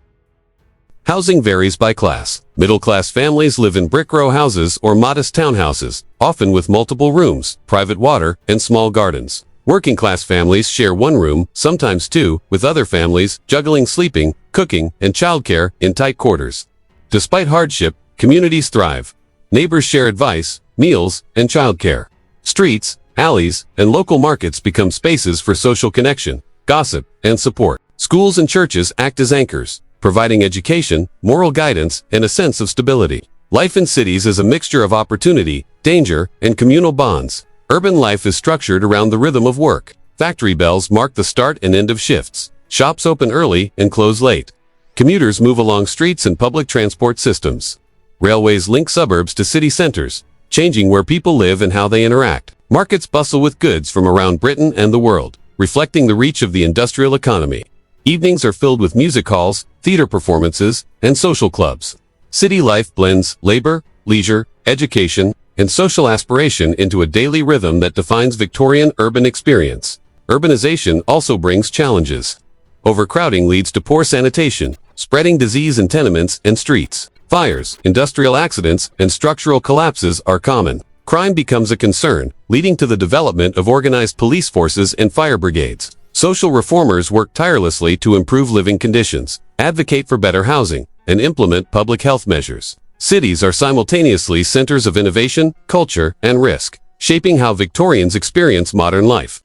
Housing varies by class. Middle-class families live in brick row houses or modest townhouses, often with multiple rooms, private water, and small gardens. Working-class families share one room, sometimes two, with other families, juggling sleeping, cooking, and childcare in tight quarters. Despite hardship, communities thrive. Neighbors share advice, meals, and childcare. Streets, alleys, and local markets become spaces for social connection, gossip, and support. Schools and churches act as anchors, providing education, moral guidance, and a sense of stability. Life in cities is a mixture of opportunity, danger, and communal bonds. Urban life is structured around the rhythm of work. Factory bells mark the start and end of shifts. Shops open early and close late. Commuters move along streets and public transport systems. Railways link suburbs to city centers, changing where people live and how they interact. Markets bustle with goods from around Britain and the world, reflecting the reach of the industrial economy. Evenings are filled with music halls, theater performances, and social clubs. City life blends labor, leisure, education, and social aspiration into a daily rhythm that defines Victorian urban experience. Urbanization also brings challenges. Overcrowding leads to poor sanitation, spreading disease in tenements and streets. Fires, industrial accidents, and structural collapses are common. Crime becomes a concern, leading to the development of organized police forces and fire brigades. Social reformers work tirelessly to improve living conditions, advocate for better housing, and implement public health measures. Cities are simultaneously centers of innovation, culture, and risk, shaping how Victorians experience modern life.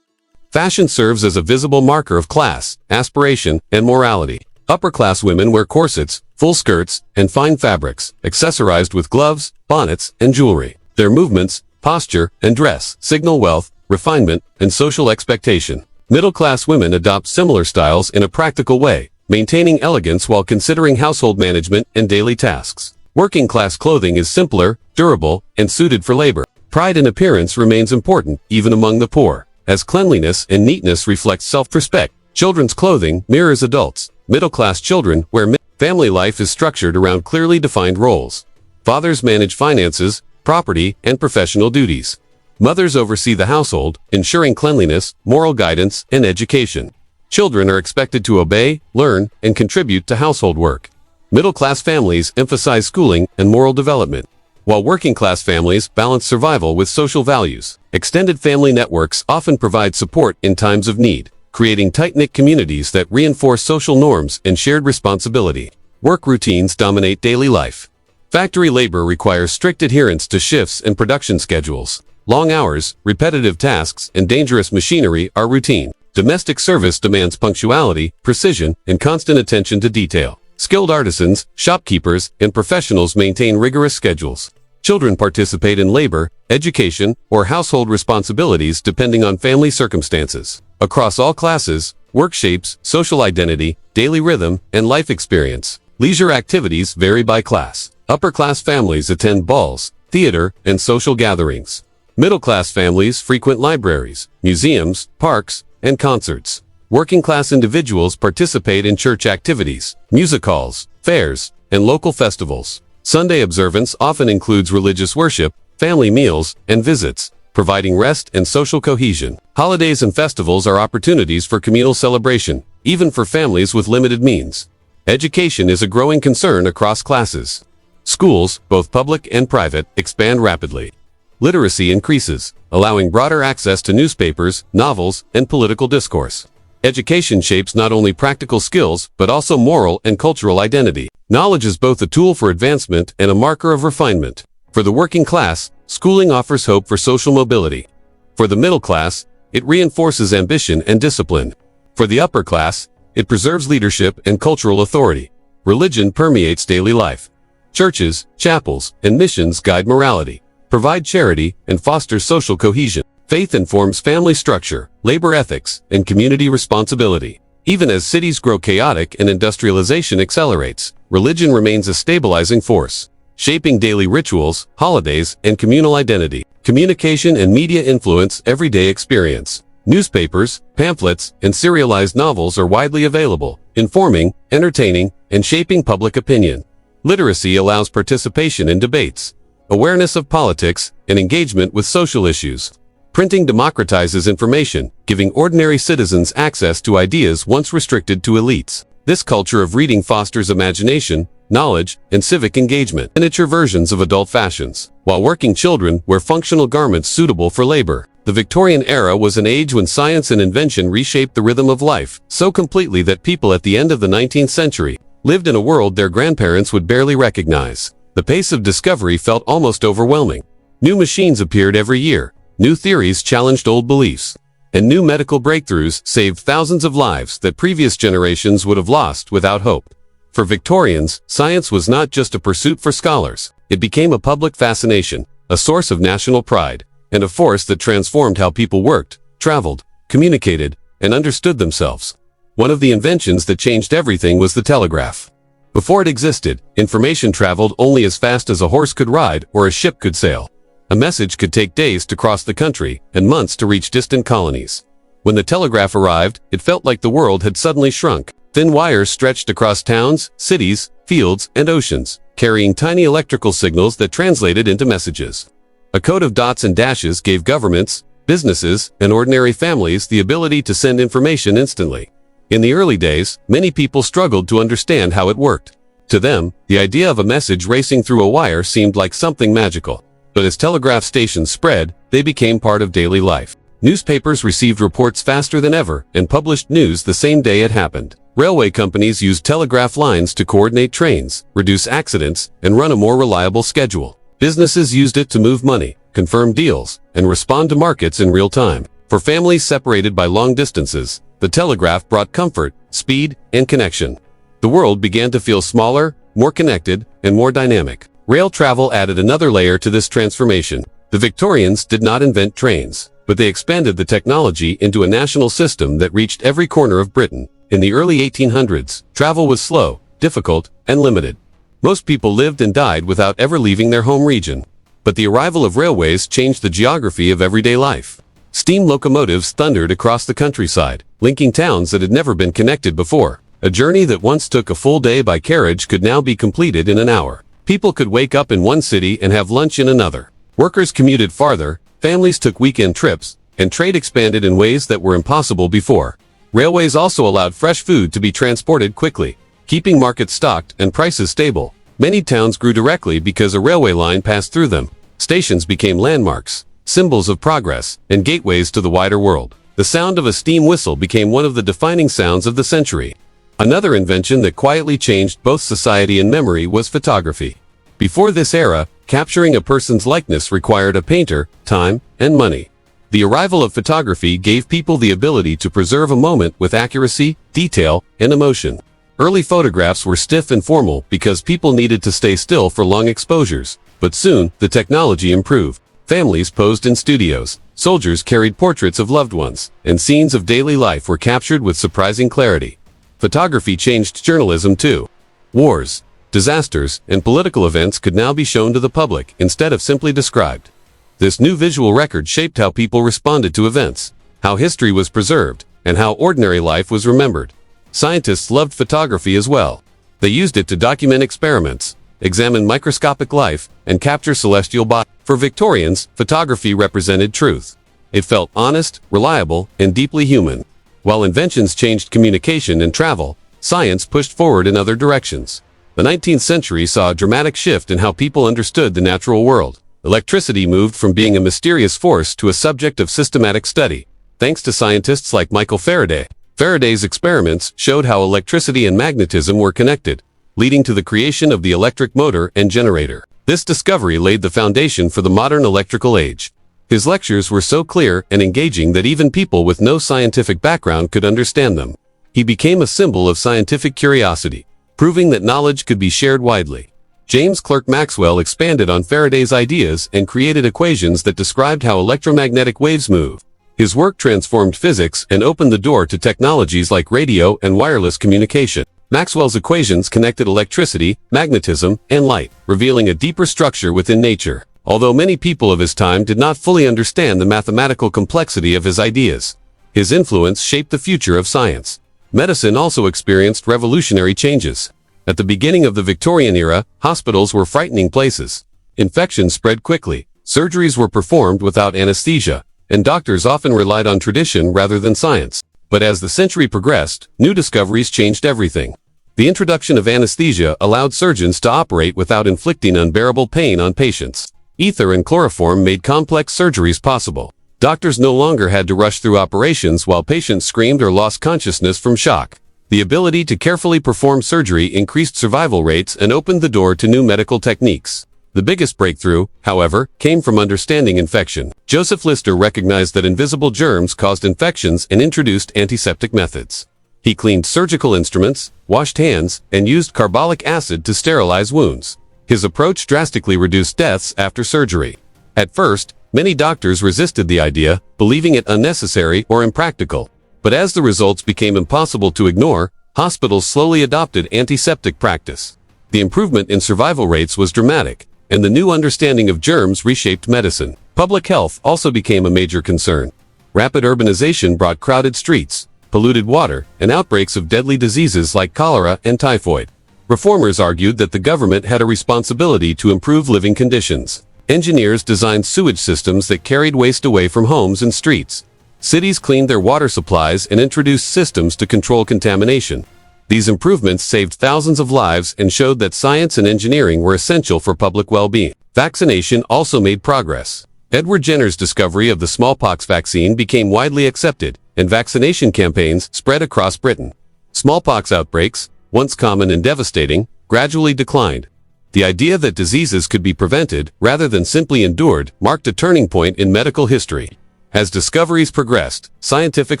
Fashion serves as a visible marker of class, aspiration, and morality. Upper-class women wear corsets, full skirts, and fine fabrics, accessorized with gloves, bonnets, and jewelry. Their movements, posture, and dress signal wealth, refinement, and social expectation. Middle-class women adopt similar styles in a practical way, maintaining elegance while considering household management and daily tasks. Working-class clothing is simpler, durable, and suited for labor. Pride in appearance remains important, even among the poor, as cleanliness and neatness reflect self-respect. Children's clothing mirrors adults. Middle-class children wear family life is structured around clearly defined roles. Fathers manage finances, property, and professional duties. Mothers oversee the household, ensuring cleanliness, moral guidance, and education. Children are expected to obey, learn, and contribute to household work. Middle-class families emphasize schooling and moral development, while working-class families balance survival with social values. Extended family networks often provide support in times of need, creating tight-knit communities that reinforce social norms and shared responsibility. Work routines dominate daily life. Factory labor requires strict adherence to shifts and production schedules. Long hours, repetitive tasks, and dangerous machinery are routine. Domestic service demands punctuality, precision, and constant attention to detail. Skilled artisans, shopkeepers, and professionals maintain rigorous schedules. Children participate in labor, education, or household responsibilities depending on family circumstances. Across all classes, work shapes social identity, daily rhythm, and life experience. Leisure activities vary by class. Upper-class families attend balls, theater, and social gatherings. Middle-class families frequent libraries, museums, parks, and concerts. Working-class individuals participate in church activities, music halls, fairs, and local festivals. Sunday observance often includes religious worship, family meals, and visits, providing rest and social cohesion. Holidays and festivals are opportunities for communal celebration, even for families with limited means. Education is a growing concern across classes. Schools, both public and private, expand rapidly. Literacy increases, allowing broader access to newspapers, novels, and political discourse. Education shapes not only practical skills, but also moral and cultural identity. Knowledge is both a tool for advancement and a marker of refinement. For the working class, schooling offers hope for social mobility. For the middle class, it reinforces ambition and discipline. For the upper class, it preserves leadership and cultural authority. Religion permeates daily life. Churches, chapels, and missions guide morality, provide charity, and foster social cohesion. Faith informs family structure, labor ethics, and community responsibility. Even as cities grow chaotic and industrialization accelerates, religion remains a stabilizing force, shaping daily rituals, holidays, and communal identity. Communication and media influence everyday experience. Newspapers, pamphlets, and serialized novels are widely available, informing, entertaining, and shaping public opinion. Literacy allows participation in debates, awareness of politics, and engagement with social issues. Printing democratizes information, giving ordinary citizens access to ideas once restricted to elites. This culture of reading fosters imagination, knowledge, and civic engagement. Miniature versions of adult fashions. While working children wear functional garments suitable for labor, the Victorian era was an age when science and invention reshaped the rhythm of life so completely that people at the end of the 19th century lived in a world their grandparents would barely recognize. The pace of discovery felt almost overwhelming. New machines appeared every year. New theories challenged old beliefs, and new medical breakthroughs saved thousands of lives that previous generations would have lost without hope. For Victorians, science was not just a pursuit for scholars. It became a public fascination, a source of national pride, and a force that transformed how people worked, traveled, communicated, and understood themselves. One of the inventions that changed everything was the telegraph. Before it existed, information traveled only as fast as a horse could ride or a ship could sail. A message could take days to cross the country and months to reach distant colonies. When the telegraph arrived, it felt like the world had suddenly shrunk. Thin wires stretched across towns, cities, fields, and oceans, carrying tiny electrical signals that translated into messages. A code of dots and dashes gave governments, businesses, and ordinary families the ability to send information instantly. In the early days, many people struggled to understand how it worked. To them, the idea of a message racing through a wire seemed like something magical. But as telegraph stations spread, they became part of daily life. Newspapers received reports faster than ever and published news the same day it happened. Railway companies used telegraph lines to coordinate trains, reduce accidents, and run a more reliable schedule. Businesses used it to move money, confirm deals, and respond to markets in real time. For families separated by long distances, the telegraph brought comfort, speed, and connection. The world began to feel smaller, more connected, and more dynamic. Rail travel added another layer to this transformation. The Victorians did not invent trains, but they expanded the technology into a national system that reached every corner of Britain. In the early 1800s, travel was slow, difficult, and limited. Most people lived and died without ever leaving their home region. But the arrival of railways changed the geography of everyday life. Steam locomotives thundered across the countryside, linking towns that had never been connected before. A journey that once took a full day by carriage could now be completed in an hour. People could wake up in one city and have lunch in another. Workers commuted farther, families took weekend trips, and trade expanded in ways that were impossible before. Railways also allowed fresh food to be transported quickly, keeping markets stocked and prices stable. Many towns grew directly because a railway line passed through them. Stations became landmarks, symbols of progress, and gateways to the wider world. The sound of a steam whistle became one of the defining sounds of the century. Another invention that quietly changed both society and memory was photography. Before this era, capturing a person's likeness required a painter, time, and money. The arrival of photography gave people the ability to preserve a moment with accuracy, detail, and emotion. Early photographs were stiff and formal because people needed to stay still for long exposures. But soon, the technology improved. Families posed in studios, soldiers carried portraits of loved ones, and scenes of daily life were captured with surprising clarity. Photography changed journalism too. Wars, disasters, and political events could now be shown to the public instead of simply described. This new visual record shaped how people responded to events, how history was preserved, and how ordinary life was remembered. Scientists loved photography as well. They used it to document experiments, examine microscopic life, and capture celestial bodies. For Victorians, photography represented truth. It felt honest, reliable, and deeply human. While inventions changed communication and travel, science pushed forward in other directions. The 19th century saw a dramatic shift in how people understood the natural world. Electricity moved from being a mysterious force to a subject of systematic study, thanks to scientists like Michael Faraday. Faraday's experiments showed how electricity and magnetism were connected, leading to the creation of the electric motor and generator. This discovery laid the foundation for the modern electrical age. His lectures were so clear and engaging that even people with no scientific background could understand them. He became a symbol of scientific curiosity, proving that knowledge could be shared widely. James Clerk Maxwell expanded on Faraday's ideas and created equations that described how electromagnetic waves move. His work transformed physics and opened the door to technologies like radio and wireless communication. Maxwell's equations connected electricity, magnetism, and light, revealing a deeper structure within nature. Although many people of his time did not fully understand the mathematical complexity of his ideas, his influence shaped the future of science. Medicine also experienced revolutionary changes. At the beginning of the Victorian era, hospitals were frightening places. Infections spread quickly, surgeries were performed without anesthesia, and doctors often relied on tradition rather than science. But as the century progressed, new discoveries changed everything. The introduction of anesthesia allowed surgeons to operate without inflicting unbearable pain on patients. Ether and chloroform made complex surgeries possible. Doctors no longer had to rush through operations while patients screamed or lost consciousness from shock. The ability to carefully perform surgery increased survival rates and opened the door to new medical techniques. The biggest breakthrough, however, came from understanding infection. Joseph Lister recognized that invisible germs caused infections and introduced antiseptic methods. He cleaned surgical instruments, washed hands, and used carbolic acid to sterilize wounds. His approach drastically reduced deaths after surgery. At first, many doctors resisted the idea, believing it unnecessary or impractical. But as the results became impossible to ignore, hospitals slowly adopted antiseptic practice. The improvement in survival rates was dramatic, and the new understanding of germs reshaped medicine. Public health also became a major concern. Rapid urbanization brought crowded streets, polluted water, and outbreaks of deadly diseases like cholera and typhoid. Reformers argued that the government had a responsibility to improve living conditions. Engineers designed sewage systems that carried waste away from homes and streets. Cities cleaned their water supplies and introduced systems to control contamination. These improvements saved thousands of lives and showed that science and engineering were essential for public well-being. Vaccination also made progress. Edward Jenner's discovery of the smallpox vaccine became widely accepted, and vaccination campaigns spread across Britain. Smallpox outbreaks, once common and devastating, gradually declined. The idea that diseases could be prevented, rather than simply endured, marked a turning point in medical history. As discoveries progressed, scientific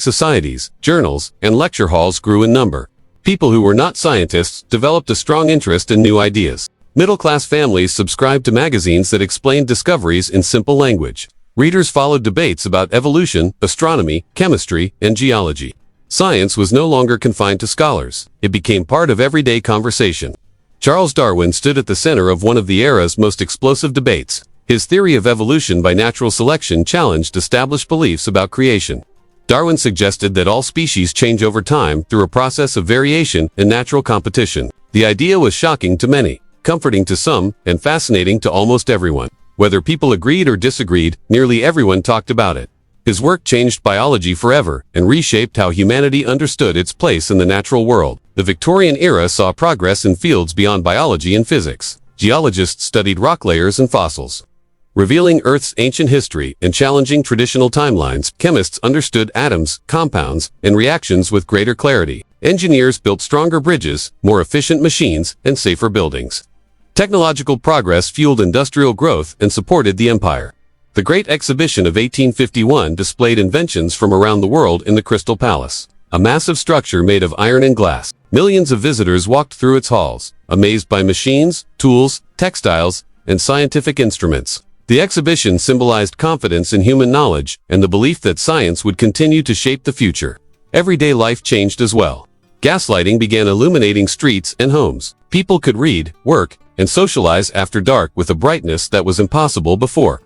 societies, journals, and lecture halls grew in number. People who were not scientists developed a strong interest in new ideas. Middle-class families subscribed to magazines that explained discoveries in simple language. Readers followed debates about evolution, astronomy, chemistry, and geology. Science was no longer confined to scholars. It became part of everyday conversation. Charles Darwin stood at the center of one of the era's most explosive debates. His theory of evolution by natural selection challenged established beliefs about creation. Darwin suggested that all species change over time through a process of variation and natural competition. The idea was shocking to many, comforting to some, and fascinating to almost everyone. Whether people agreed or disagreed, nearly everyone talked about it. His work changed biology forever and reshaped how humanity understood its place in the natural world. The Victorian era saw progress in fields beyond biology and physics. Geologists studied rock layers and fossils, revealing Earth's ancient history and challenging traditional timelines. Chemists understood atoms, compounds, and reactions with greater clarity. Engineers built stronger bridges, more efficient machines, and safer buildings. Technological progress fueled industrial growth and supported the empire. The Great Exhibition of 1851 displayed inventions from around the world in the Crystal Palace, a massive structure made of iron and glass. Millions of visitors walked through its halls, amazed by machines, tools, textiles, and scientific instruments. The exhibition symbolized confidence in human knowledge and the belief that science would continue to shape the future. Everyday life changed as well. Gaslighting began illuminating streets and homes. People could read, work, and socialize after dark with a brightness that was impossible before.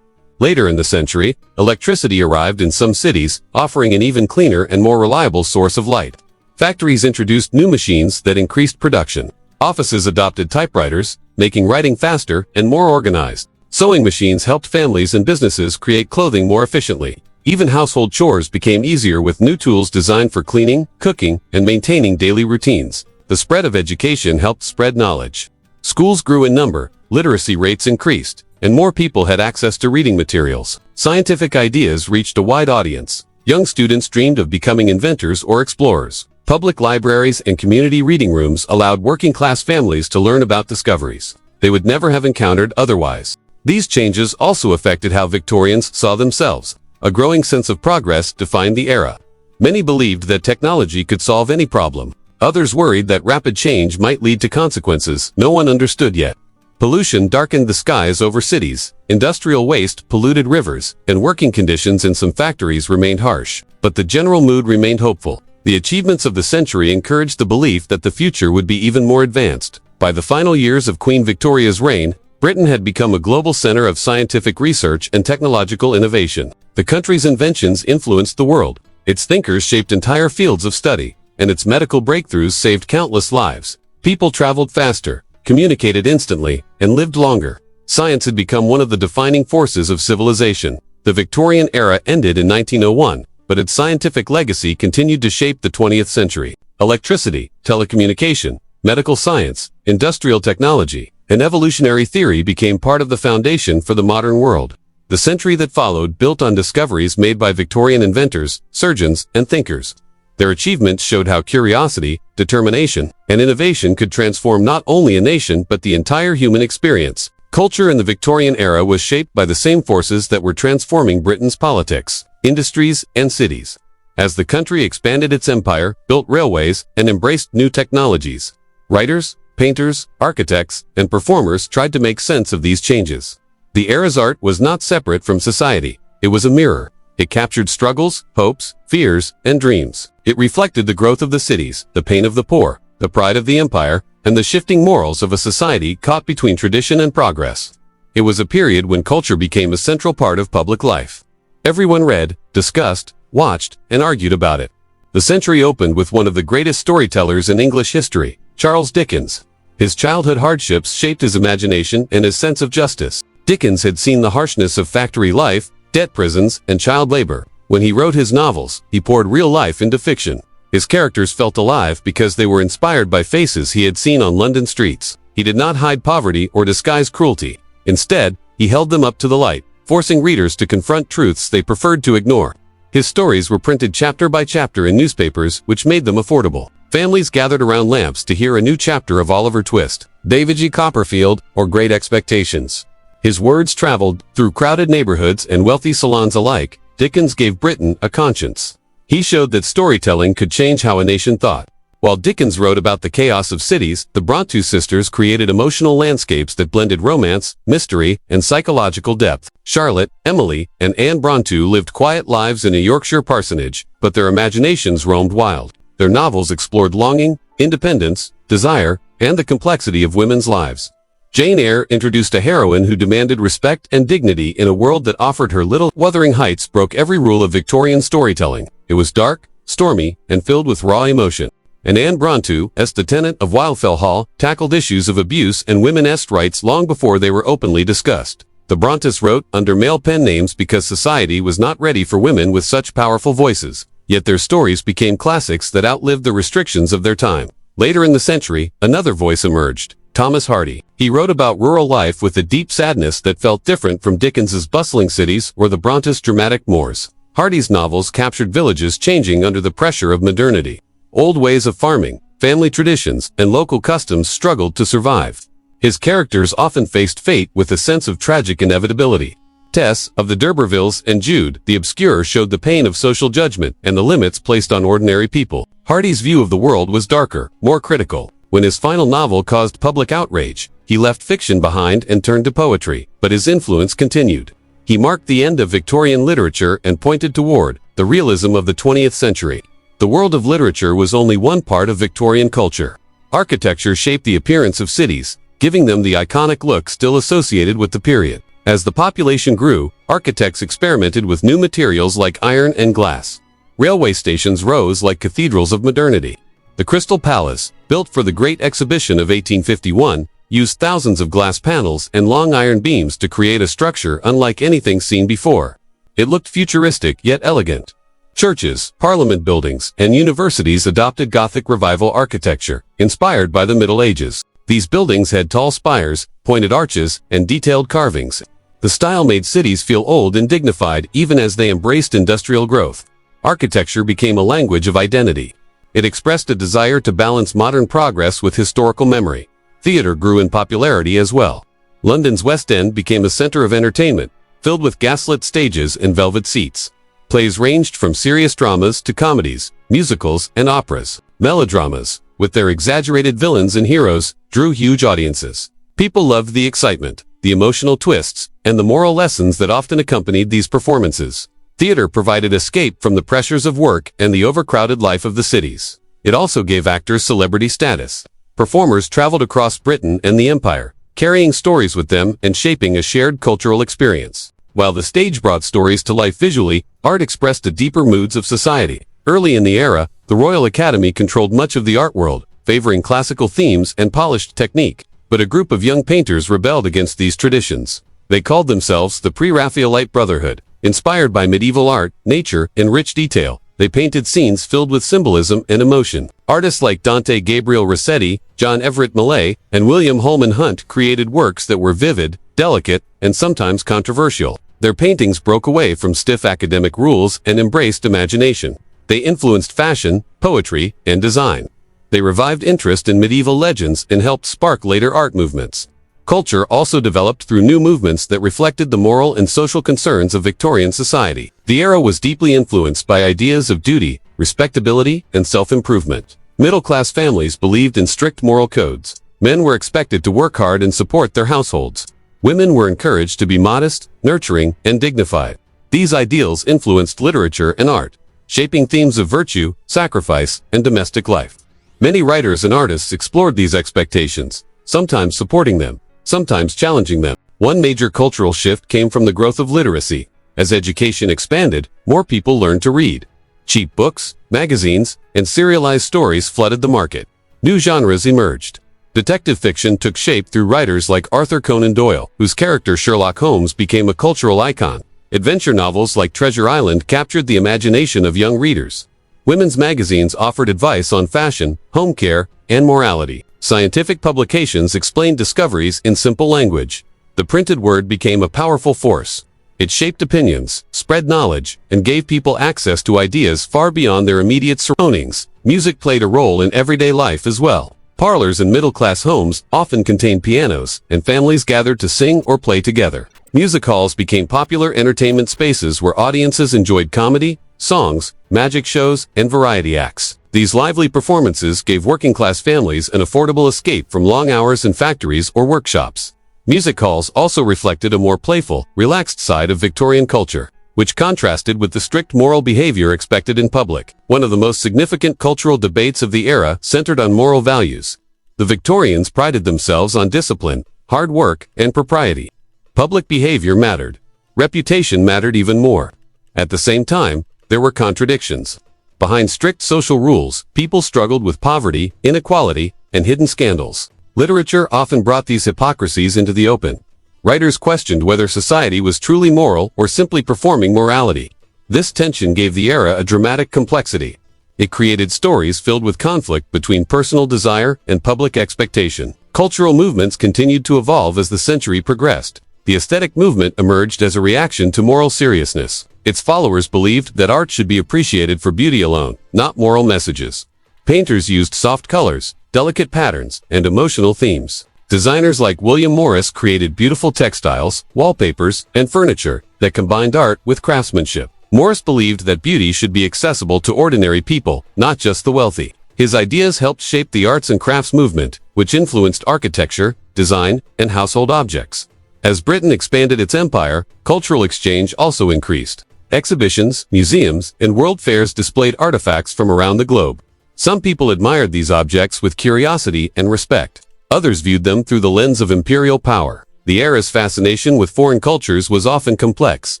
Later in the century, electricity arrived in some cities, offering an even cleaner and more reliable source of light. Factories introduced new machines that increased production. Offices adopted typewriters, making writing faster and more organized. Sewing machines helped families and businesses create clothing more efficiently. Even household chores became easier with new tools designed for cleaning, cooking, and maintaining daily routines. The spread of education helped spread knowledge. Schools grew in number, literacy rates increased, and more people had access to reading materials. Scientific ideas reached a wide audience. Young students dreamed of becoming inventors or explorers. Public libraries and community reading rooms allowed working-class families to learn about discoveries they would never have encountered otherwise. These changes also affected how Victorians saw themselves. A growing sense of progress defined the era. Many believed that technology could solve any problem. Others worried that rapid change might lead to consequences no one understood yet. Pollution darkened the skies over cities, industrial waste polluted rivers, and working conditions in some factories remained harsh. But the general mood remained hopeful. The achievements of the century encouraged the belief that the future would be even more advanced. By the final years of Queen Victoria's reign, Britain had become a global center of scientific research and technological innovation. The country's inventions influenced the world. Its thinkers shaped entire fields of study, and its medical breakthroughs saved countless lives. People traveled faster, communicated instantly, and lived longer. Science had become one of the defining forces of civilization. The Victorian era ended in 1901, but its scientific legacy continued to shape the 20th century. Electricity, telecommunication, medical science, industrial technology, and evolutionary theory became part of the foundation for the modern world. The century that followed built on discoveries made by Victorian inventors, surgeons, and thinkers. Their achievements showed how curiosity, determination, and innovation could transform not only a nation but the entire human experience. Culture in the Victorian era was shaped by the same forces that were transforming Britain's politics, industries, and cities. As the country expanded its empire, built railways, and embraced new technologies, writers, painters, architects, and performers tried to make sense of these changes. The era's art was not separate from society. It was a mirror. It captured struggles, hopes, fears, and dreams. It reflected the growth of the cities, the pain of the poor, the pride of the empire, and the shifting morals of a society caught between tradition and progress. It was a period when culture became a central part of public life. Everyone read, discussed, watched, and argued about it. The century opened with one of the greatest storytellers in English history, Charles Dickens. His childhood hardships shaped his imagination and his sense of justice. Dickens had seen the harshness of factory life, debt prisons, and child labor. When he wrote his novels, he poured real life into fiction. His characters felt alive because they were inspired by faces he had seen on London streets. He did not hide poverty or disguise cruelty. Instead, he held them up to the light, forcing readers to confront truths they preferred to ignore. His stories were printed chapter by chapter in newspapers, which made them affordable. Families gathered around lamps to hear a new chapter of Oliver Twist, David G. Copperfield, or Great Expectations. His words traveled through crowded neighborhoods and wealthy salons alike. Dickens gave Britain a conscience. He showed that storytelling could change how a nation thought. While Dickens wrote about the chaos of cities, the Brontë sisters created emotional landscapes that blended romance, mystery, and psychological depth. Charlotte, Emily, and Anne Brontë lived quiet lives in a Yorkshire parsonage, but their imaginations roamed wild. Their novels explored longing, independence, desire, and the complexity of women's lives. Jane Eyre introduced a heroine who demanded respect and dignity in a world that offered her little. Wuthering Heights broke every rule of Victorian storytelling. It was dark, stormy, and filled with raw emotion. And Anne Brontë, as the tenant of Wildfell Hall, tackled issues of abuse and women's rights long before they were openly discussed. The Brontës wrote under male pen names because society was not ready for women with such powerful voices. Yet their stories became classics that outlived the restrictions of their time. Later in the century, another voice emerged. Thomas Hardy. He wrote about rural life with a deep sadness that felt different from Dickens's bustling cities or the Brontës' dramatic moors. Hardy's novels captured villages changing under the pressure of modernity. Old ways of farming, family traditions, and local customs struggled to survive. His characters often faced fate with a sense of tragic inevitability. Tess, of the D'Urbervilles, and Jude, the Obscure, showed the pain of social judgment and the limits placed on ordinary people. Hardy's view of the world was darker, more critical. When his final novel caused public outrage, he left fiction behind and turned to poetry, but his influence continued. He marked the end of Victorian literature and pointed toward the realism of the 20th century. The world of literature was only one part of Victorian culture. Architecture shaped the appearance of cities, giving them the iconic look still associated with the period. As the population grew, architects experimented with new materials like iron and glass. Railway stations rose like cathedrals of modernity. The Crystal Palace, built for the Great Exhibition of 1851, used thousands of glass panels and long iron beams to create a structure unlike anything seen before. It looked futuristic yet elegant. Churches, parliament buildings, and universities adopted Gothic Revival architecture, inspired by the Middle Ages. These buildings had tall spires, pointed arches, and detailed carvings. The style made cities feel old and dignified even as they embraced industrial growth. Architecture became a language of identity. It expressed a desire to balance modern progress with historical memory. Theater grew in popularity as well. London's West End became a center of entertainment, filled with gaslit stages and velvet seats. Plays ranged from serious dramas to comedies, musicals, and operas. Melodramas, with their exaggerated villains and heroes, drew huge audiences. People loved the excitement, the emotional twists, and the moral lessons that often accompanied these performances. Theater provided escape from the pressures of work and the overcrowded life of the cities. It also gave actors celebrity status. Performers traveled across Britain and the Empire, carrying stories with them and shaping a shared cultural experience. While the stage brought stories to life visually, art expressed the deeper moods of society. Early in the era, the Royal Academy controlled much of the art world, favoring classical themes and polished technique. But a group of young painters rebelled against these traditions. They called themselves the Pre-Raphaelite Brotherhood. Inspired by medieval art, nature, and rich detail, they painted scenes filled with symbolism and emotion. Artists like Dante Gabriel Rossetti, John Everett Millais, and William Holman Hunt created works that were vivid, delicate, and sometimes controversial. Their paintings broke away from stiff academic rules and embraced imagination. They influenced fashion, poetry, and design. They revived interest in medieval legends and helped spark later art movements. Culture also developed through new movements that reflected the moral and social concerns of Victorian society. The era was deeply influenced by ideas of duty, respectability, and self-improvement. Middle-class families believed in strict moral codes. Men were expected to work hard and support their households. Women were encouraged to be modest, nurturing, and dignified. These ideals influenced literature and art, shaping themes of virtue, sacrifice, and domestic life. Many writers and artists explored these expectations, sometimes supporting them, sometimes challenging them. One major cultural shift came from the growth of literacy. As education expanded, more people learned to read. Cheap books, magazines, and serialized stories flooded the market. New genres emerged. Detective fiction took shape through writers like Arthur Conan Doyle, whose character Sherlock Holmes became a cultural icon. Adventure novels like Treasure Island captured the imagination of young readers. Women's magazines offered advice on fashion, home care, and morality. Scientific publications explained discoveries in simple language. The printed word became a powerful force. It shaped opinions, spread knowledge, and gave people access to ideas far beyond their immediate surroundings. Music played a role in everyday life as well. Parlors in middle-class homes often contained pianos, and families gathered to sing or play together. Music halls became popular entertainment spaces where audiences enjoyed comedy, songs, magic shows, and variety acts. These lively performances gave working-class families an affordable escape from long hours in factories or workshops. Music halls also reflected a more playful, relaxed side of Victorian culture, which contrasted with the strict moral behavior expected in public. One of the most significant cultural debates of the era centered on moral values. The Victorians prided themselves on discipline, hard work, and propriety. Public behavior mattered. Reputation mattered even more. At the same time, there were contradictions. Behind strict social rules, people struggled with poverty, inequality, and hidden scandals. Literature often brought these hypocrisies into the open. Writers questioned whether society was truly moral or simply performing morality. This tension gave the era a dramatic complexity. It created stories filled with conflict between personal desire and public expectation. Cultural movements continued to evolve as the century progressed. The aesthetic movement emerged as a reaction to moral seriousness. Its followers believed that art should be appreciated for beauty alone, not moral messages. Painters used soft colors, delicate patterns, and emotional themes. Designers like William Morris created beautiful textiles, wallpapers, and furniture that combined art with craftsmanship. Morris believed that beauty should be accessible to ordinary people, not just the wealthy. His ideas helped shape the arts and crafts movement, which influenced architecture, design, and household objects. As Britain expanded its empire, cultural exchange also increased. Exhibitions, museums, and world fairs displayed artifacts from around the globe. Some people admired these objects with curiosity and respect. Others viewed them through the lens of imperial power. The era's fascination with foreign cultures was often complex,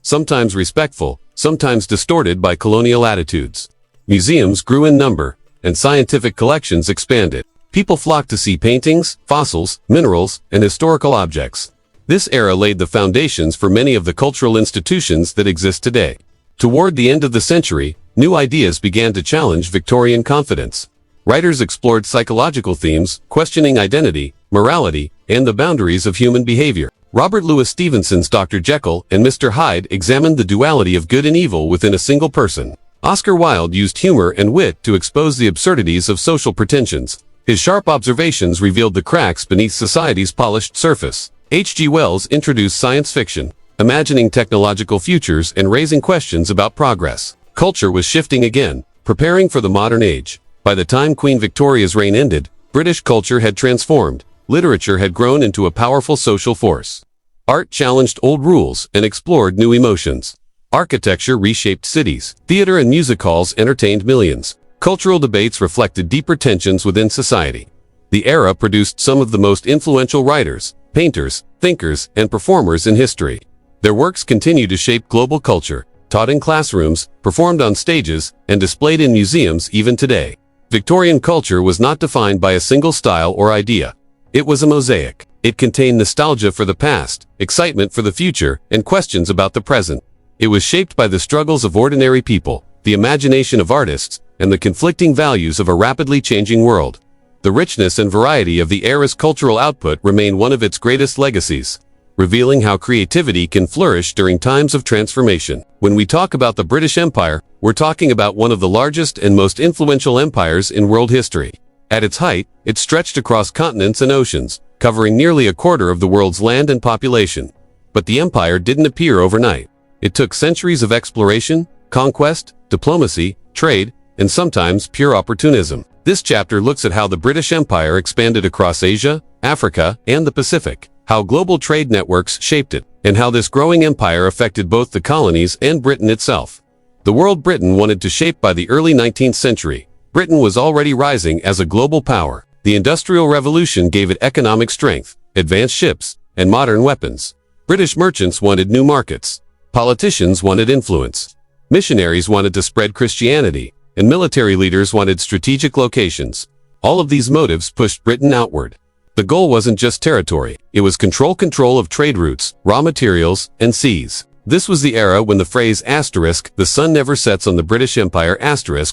sometimes respectful, sometimes distorted by colonial attitudes. Museums grew in number, and scientific collections expanded. People flocked to see paintings, fossils, minerals, and historical objects. This era laid the foundations for many of the cultural institutions that exist today. Toward the end of the century, new ideas began to challenge Victorian confidence. Writers explored psychological themes, questioning identity, morality, and the boundaries of human behavior. Robert Louis Stevenson's Dr. Jekyll and Mr. Hyde examined the duality of good and evil within a single person. Oscar Wilde used humor and wit to expose the absurdities of social pretensions. His sharp observations revealed the cracks beneath society's polished surface. H.G. Wells introduced science fiction, imagining technological futures and raising questions about progress. Culture was shifting again, preparing for the modern age. By the time Queen Victoria's reign ended, British culture had transformed. Literature had grown into a powerful social force. Art challenged old rules and explored new emotions. Architecture reshaped cities. Theater and music halls entertained millions. Cultural debates reflected deeper tensions within society. The era produced some of the most influential writers, painters, thinkers, and performers in history. Their works continue to shape global culture, taught in classrooms, performed on stages, and displayed in museums even today. Victorian culture was not defined by a single style or idea. It was a mosaic. It contained nostalgia for the past, excitement for the future, and questions about the present. It was shaped by the struggles of ordinary people, the imagination of artists, and the conflicting values of a rapidly changing world. The richness and variety of the era's cultural output remain one of its greatest legacies, revealing how creativity can flourish during times of transformation. When we talk about the British Empire, we're talking about one of the largest and most influential empires in world history. At its height, it stretched across continents and oceans, covering nearly a quarter of the world's land and population. But the empire didn't appear overnight. It took centuries of exploration, conquest, diplomacy, trade, and sometimes pure opportunism. This chapter looks at how the British Empire expanded across Asia, Africa, and the Pacific, how global trade networks shaped it, and how this growing empire affected both the colonies and Britain itself. The world Britain wanted to shape by the early 19th century. Britain was already rising as a global power. The Industrial Revolution gave it economic strength, advanced ships, and modern weapons. British merchants wanted new markets. Politicians wanted influence. Missionaries wanted to spread Christianity, and military leaders wanted strategic locations. All of these motives pushed Britain outward. The goal wasn't just territory, it was control of trade routes, raw materials, and seas. This was the era when the phrase "the sun never sets on the British Empire"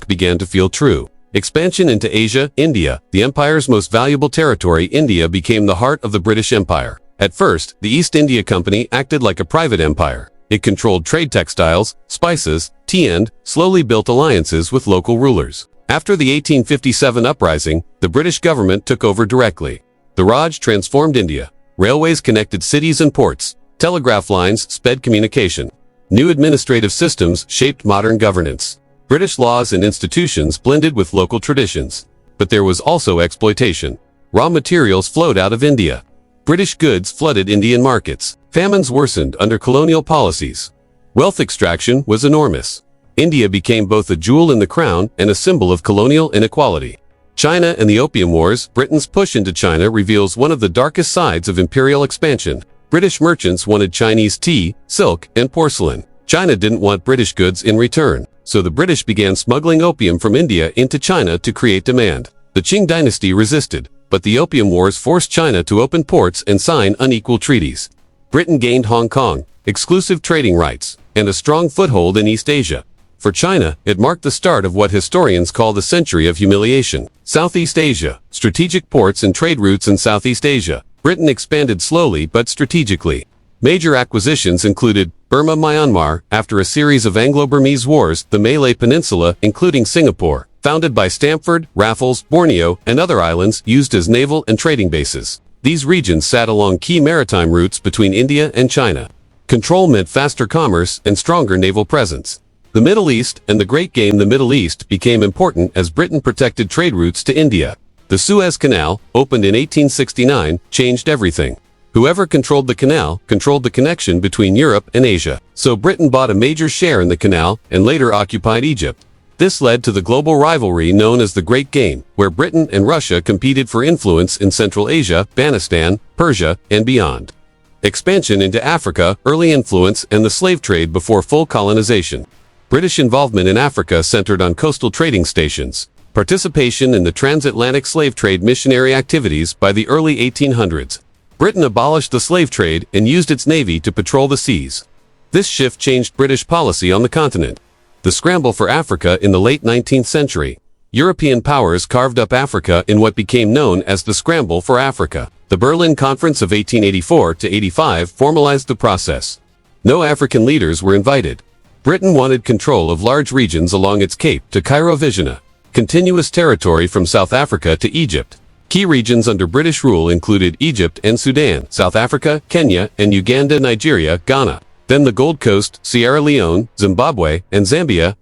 began to feel true. Expansion into Asia, India, the empire's most valuable territory. India became the heart of the British Empire. At first, the East India Company acted like a private empire. It controlled trade textiles, spices, tea and slowly built alliances with local rulers. After the 1857 uprising, the British government took over directly. The Raj transformed India. Railways connected cities and ports. Telegraph lines sped communication. New administrative systems shaped modern governance. British laws and institutions blended with local traditions. But there was also exploitation. Raw materials flowed out of India. British goods flooded Indian markets. Famines worsened under colonial policies. Wealth extraction was enormous. India became both a jewel in the crown and a symbol of colonial inequality. China and the Opium Wars. Britain's push into China reveals one of the darkest sides of imperial expansion. British merchants wanted Chinese tea, silk, and porcelain. China didn't want British goods in return, so the British began smuggling opium from India into China to create demand. The Qing dynasty resisted, but the Opium Wars forced China to open ports and sign unequal treaties. Britain gained Hong Kong, exclusive trading rights, and a strong foothold in East Asia. For China, it marked the start of what historians call the century of humiliation. Southeast Asia, strategic ports and trade routes in Southeast Asia. Britain expanded slowly but strategically. Major acquisitions included Burma, Myanmar, after a series of Anglo-Burmese wars, the Malay Peninsula, including Singapore, founded by Stamford, Raffles, Borneo, and other islands used as naval and trading bases. These regions sat along key maritime routes between India and China. Control meant faster commerce and stronger naval presence. The Middle East and the Great Game. The Middle East became important as Britain protected trade routes to India. The Suez Canal, opened in 1869, changed everything. Whoever controlled the canal controlled the connection between Europe and Asia. So Britain bought a major share in the canal and later occupied Egypt. This led to the global rivalry known as the Great Game, where Britain and Russia competed for influence in Central Asia, Afghanistan, Persia, and beyond. Expansion into Africa, early influence, and the slave trade before full colonization. British involvement in Africa centered on coastal trading stations. Participation in the transatlantic slave trade missionary activities by the early 1800s. Britain abolished the slave trade and used its navy to patrol the seas. This shift changed British policy on the continent. The scramble for Africa in the late 19th century. European powers carved up Africa in what became known as the Scramble for Africa. The Berlin Conference of 1884-85 formalized the process. No African leaders were invited. Britain wanted control of large regions along its Cape to Cairo Visiona, continuous territory from South Africa to Egypt. Key regions under British rule included Egypt and Sudan, South Africa, Kenya, and Uganda, Nigeria, Ghana. Then the Gold Coast, Sierra Leone, Zimbabwe, and Zambia,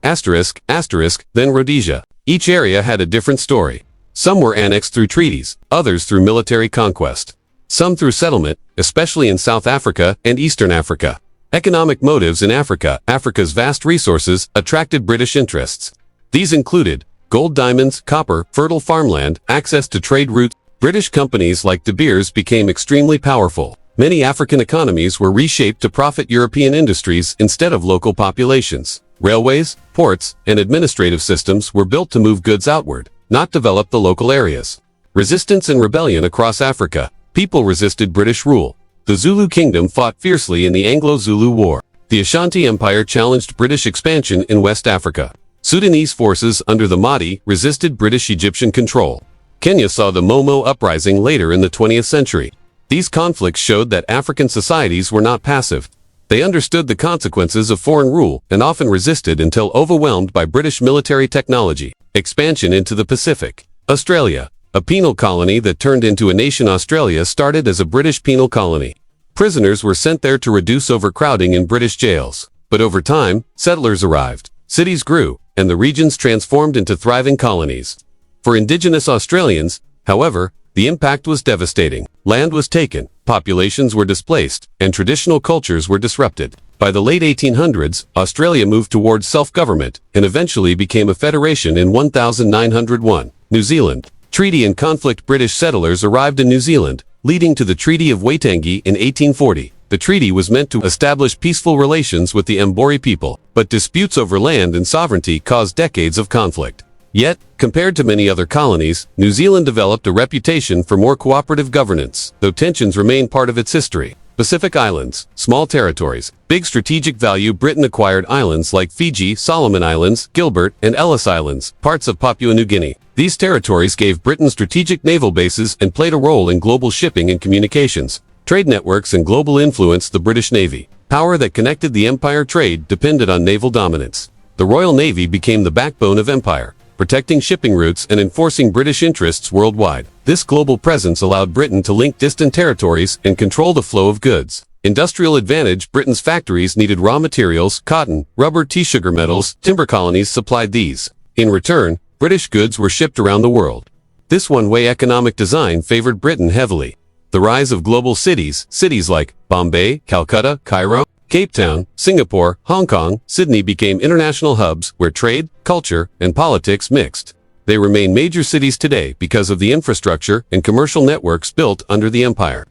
then Rhodesia. Each area had a different story. Some were annexed through treaties, others through military conquest. Some through settlement, especially in South Africa and Eastern Africa. Economic motives in Africa. Africa's vast resources attracted British interests. These included gold, diamonds, copper, fertile farmland, access to trade routes. British companies like De Beers became extremely powerful. Many African economies were reshaped to profit European industries instead of local populations. Railways, ports, and administrative systems were built to move goods outward, not develop the local areas. Resistance and rebellion across Africa. People resisted British rule. The Zulu kingdom fought fiercely in the Anglo-Zulu War. The Ashanti Empire challenged British expansion in West Africa. Sudanese forces under the Mahdi resisted British-Egyptian control. Kenya saw the Momo uprising later in the 20th century. These conflicts showed that African societies were not passive. They understood the consequences of foreign rule and often resisted until overwhelmed by British military technology. Expansion into the Pacific. Australia, a penal colony that turned into a nation. Australia started as a British penal colony. Prisoners were sent there to reduce overcrowding in British jails. But over time, settlers arrived, cities grew, and the regions transformed into thriving colonies. For indigenous Australians, however, the impact was devastating. Land was taken, populations were displaced, and traditional cultures were disrupted. By the late 1800s, Australia moved towards self-government and eventually became a federation in 1901. New Zealand. Treaty and conflict. British settlers arrived in New Zealand, leading to the Treaty of Waitangi in 1840. The treaty was meant to establish peaceful relations with the Mbori people, but disputes over land and sovereignty caused decades of conflict. Yet, compared to many other colonies, New Zealand developed a reputation for more cooperative governance, though tensions remain part of its history. Pacific Islands, small territories, big strategic value. Britain acquired islands like Fiji, Solomon Islands, Gilbert, and Ellis Islands, parts of Papua New Guinea. These territories gave Britain strategic naval bases and played a role in global shipping and communications. Trade networks and global influence. The British Navy, power that connected the empire. Trade depended on naval dominance. The Royal Navy became the backbone of empire, protecting shipping routes and enforcing British interests worldwide. This global presence allowed Britain to link distant territories and control the flow of goods. Industrial advantage. Britain's factories needed raw materials, cotton, rubber, tea, sugar, metals. Timber colonies supplied these. In return, British goods were shipped around the world. This one-way economic design favored Britain heavily. The rise of global cities. Cities like Bombay, Calcutta, Cairo, Cape Town, Singapore, Hong Kong, Sydney became international hubs where trade, culture, and politics mixed. They remain major cities today because of the infrastructure and commercial networks built under the empire.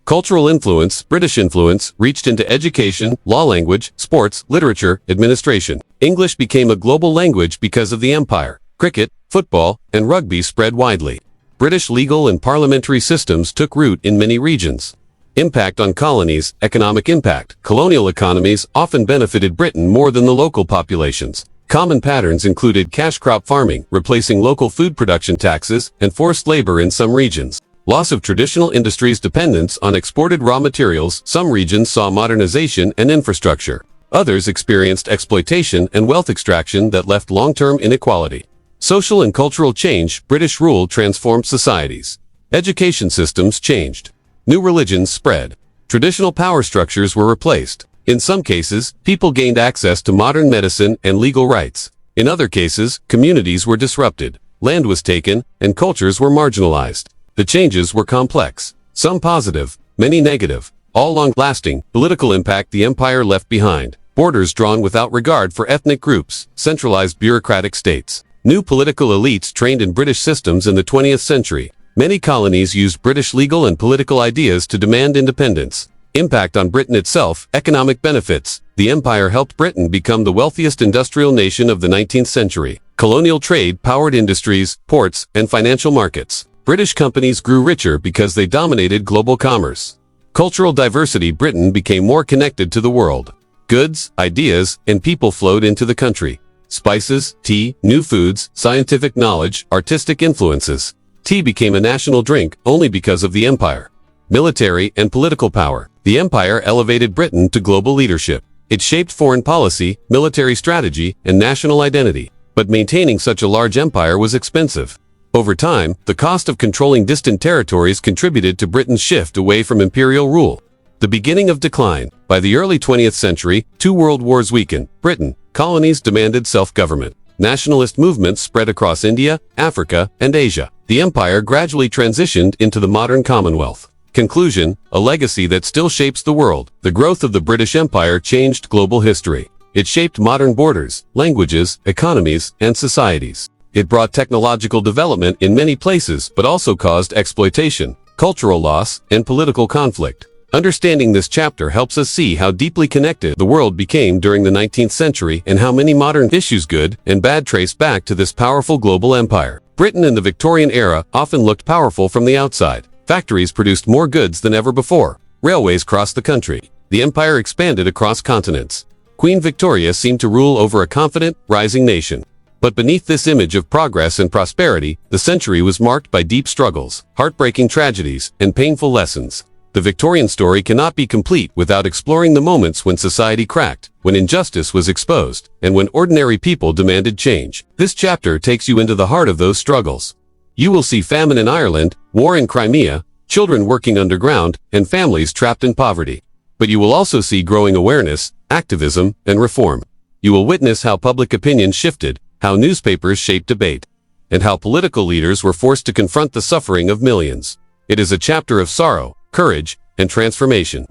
Cultural influence. British influence reached into education, law, language, sports, literature, administration. English became a global language because of the empire. Cricket, football, and rugby spread widely. British legal and parliamentary systems took root in many regions. Impact on colonies. Economic impact. Colonial economies often benefited Britain more than the local populations. Common patterns included cash crop farming, replacing local food production taxes, and forced labor in some regions. Loss of traditional industries. Dependence on exported raw materials. Some regions saw modernization and infrastructure. Others experienced exploitation and wealth extraction that left long-term inequality. Social and cultural change. British rule transformed societies. Education systems changed. New religions spread. Traditional power structures were replaced. In some cases, people gained access to modern medicine and legal rights. In other cases, communities were disrupted, land was taken, and cultures were marginalized. The changes were complex, some positive, many negative, all long-lasting. Political impact. The empire left behind borders drawn without regard for ethnic groups, centralized bureaucratic states. New political elites trained in British systems in the 20th century. Many colonies used British legal and political ideas to demand independence. Impact on Britain itself, economic benefits. The empire helped Britain become the wealthiest industrial nation of the 19th century. Colonial trade powered industries, ports, and financial markets. British companies grew richer because they dominated global commerce. Cultural diversity. Britain became more connected to the world. Goods, ideas, and people flowed into the country. Spices, tea, new foods, scientific knowledge, artistic influences. Tea became a national drink only because of the empire. Military and political power. The empire elevated Britain to global leadership. It shaped foreign policy, military strategy, and national identity. But maintaining such a large empire was expensive. Over time, the cost of controlling distant territories contributed to Britain's shift away from imperial rule. The beginning of decline. By the early 20th century, 2 world wars weakened Britain. Colonies demanded self-government. Nationalist movements spread across India, Africa, and Asia. The empire gradually transitioned into the modern Commonwealth. Conclusion, a legacy that still shapes the world. The growth of the British Empire changed global history. It shaped modern borders, languages, economies, and societies. It brought technological development in many places but also caused exploitation, cultural loss, and political conflict. Understanding this chapter helps us see how deeply connected the world became during the 19th century and how many modern issues, good and bad, trace back to this powerful global empire. Britain in the Victorian era often looked powerful from the outside. Factories produced more goods than ever before. Railways crossed the country. The empire expanded across continents. Queen Victoria seemed to rule over a confident, rising nation. But beneath this image of progress and prosperity, the century was marked by deep struggles, heartbreaking tragedies, and painful lessons. The Victorian story cannot be complete without exploring the moments when society cracked, when injustice was exposed, and when ordinary people demanded change. This chapter takes you into the heart of those struggles. You will see famine in Ireland, war in Crimea, children working underground, and families trapped in poverty. But you will also see growing awareness, activism, and reform. You will witness how public opinion shifted, how newspapers shaped debate, and how political leaders were forced to confront the suffering of millions. It is a chapter of sorrow, courage, and transformation.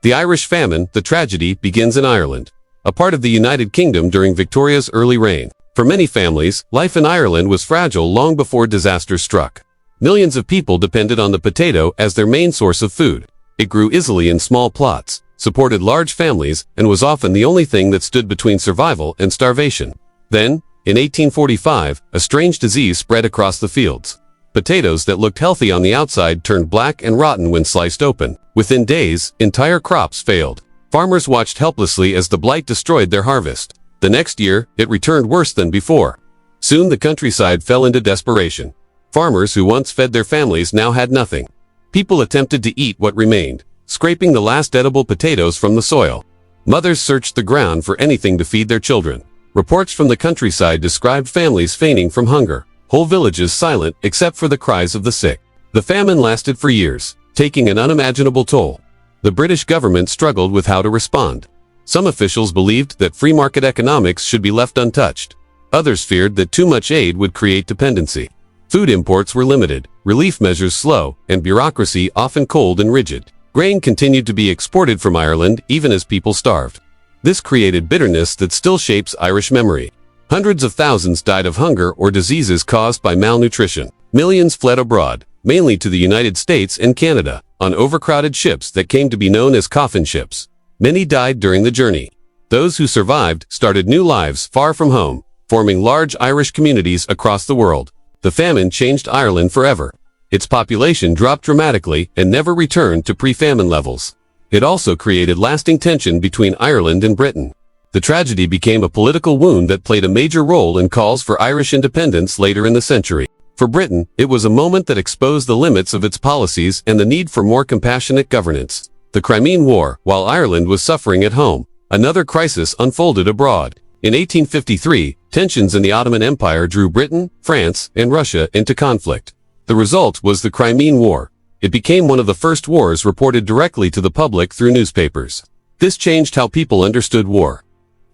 The Irish famine, the tragedy, begins in Ireland, a part of the United Kingdom during Victoria's early reign. For many families, life in Ireland was fragile long before disaster struck. Millions of people depended on the potato as their main source of food. It grew easily in small plots, supported large families, and was often the only thing that stood between survival and starvation. Then, in 1845, a strange disease spread across the fields. Potatoes that looked healthy on the outside turned black and rotten when sliced open. Within days, entire crops failed. Farmers watched helplessly as the blight destroyed their harvest. The next year, it returned worse than before. Soon the countryside fell into desperation. Farmers who once fed their families now had nothing. People attempted to eat what remained, scraping the last edible potatoes from the soil. Mothers searched the ground for anything to feed their children. Reports from the countryside described families fainting from hunger, whole villages silent except for the cries of the sick. The famine lasted for years, taking an unimaginable toll. The British government struggled with how to respond. Some officials believed that free market economics should be left untouched. Others feared that too much aid would create dependency. Food imports were limited, relief measures slow, and bureaucracy often cold and rigid. Grain continued to be exported from Ireland even as people starved. This created bitterness that still shapes Irish memory. Hundreds of thousands died of hunger or diseases caused by malnutrition. Millions fled abroad, mainly to the United States and Canada, on overcrowded ships that came to be known as coffin ships. Many died during the journey. Those who survived started new lives far from home, forming large Irish communities across the world. The famine changed Ireland forever. Its population dropped dramatically and never returned to pre-famine levels. It also created lasting tension between Ireland and Britain. The tragedy became a political wound that played a major role in calls for Irish independence later in the century. For Britain, it was a moment that exposed the limits of its policies and the need for more compassionate governance. The Crimean War, while Ireland was suffering at home, another crisis unfolded abroad. In 1853, tensions in the Ottoman Empire drew Britain, France, and Russia into conflict. The result was the Crimean War. It became one of the first wars reported directly to the public through newspapers. This changed how people understood war.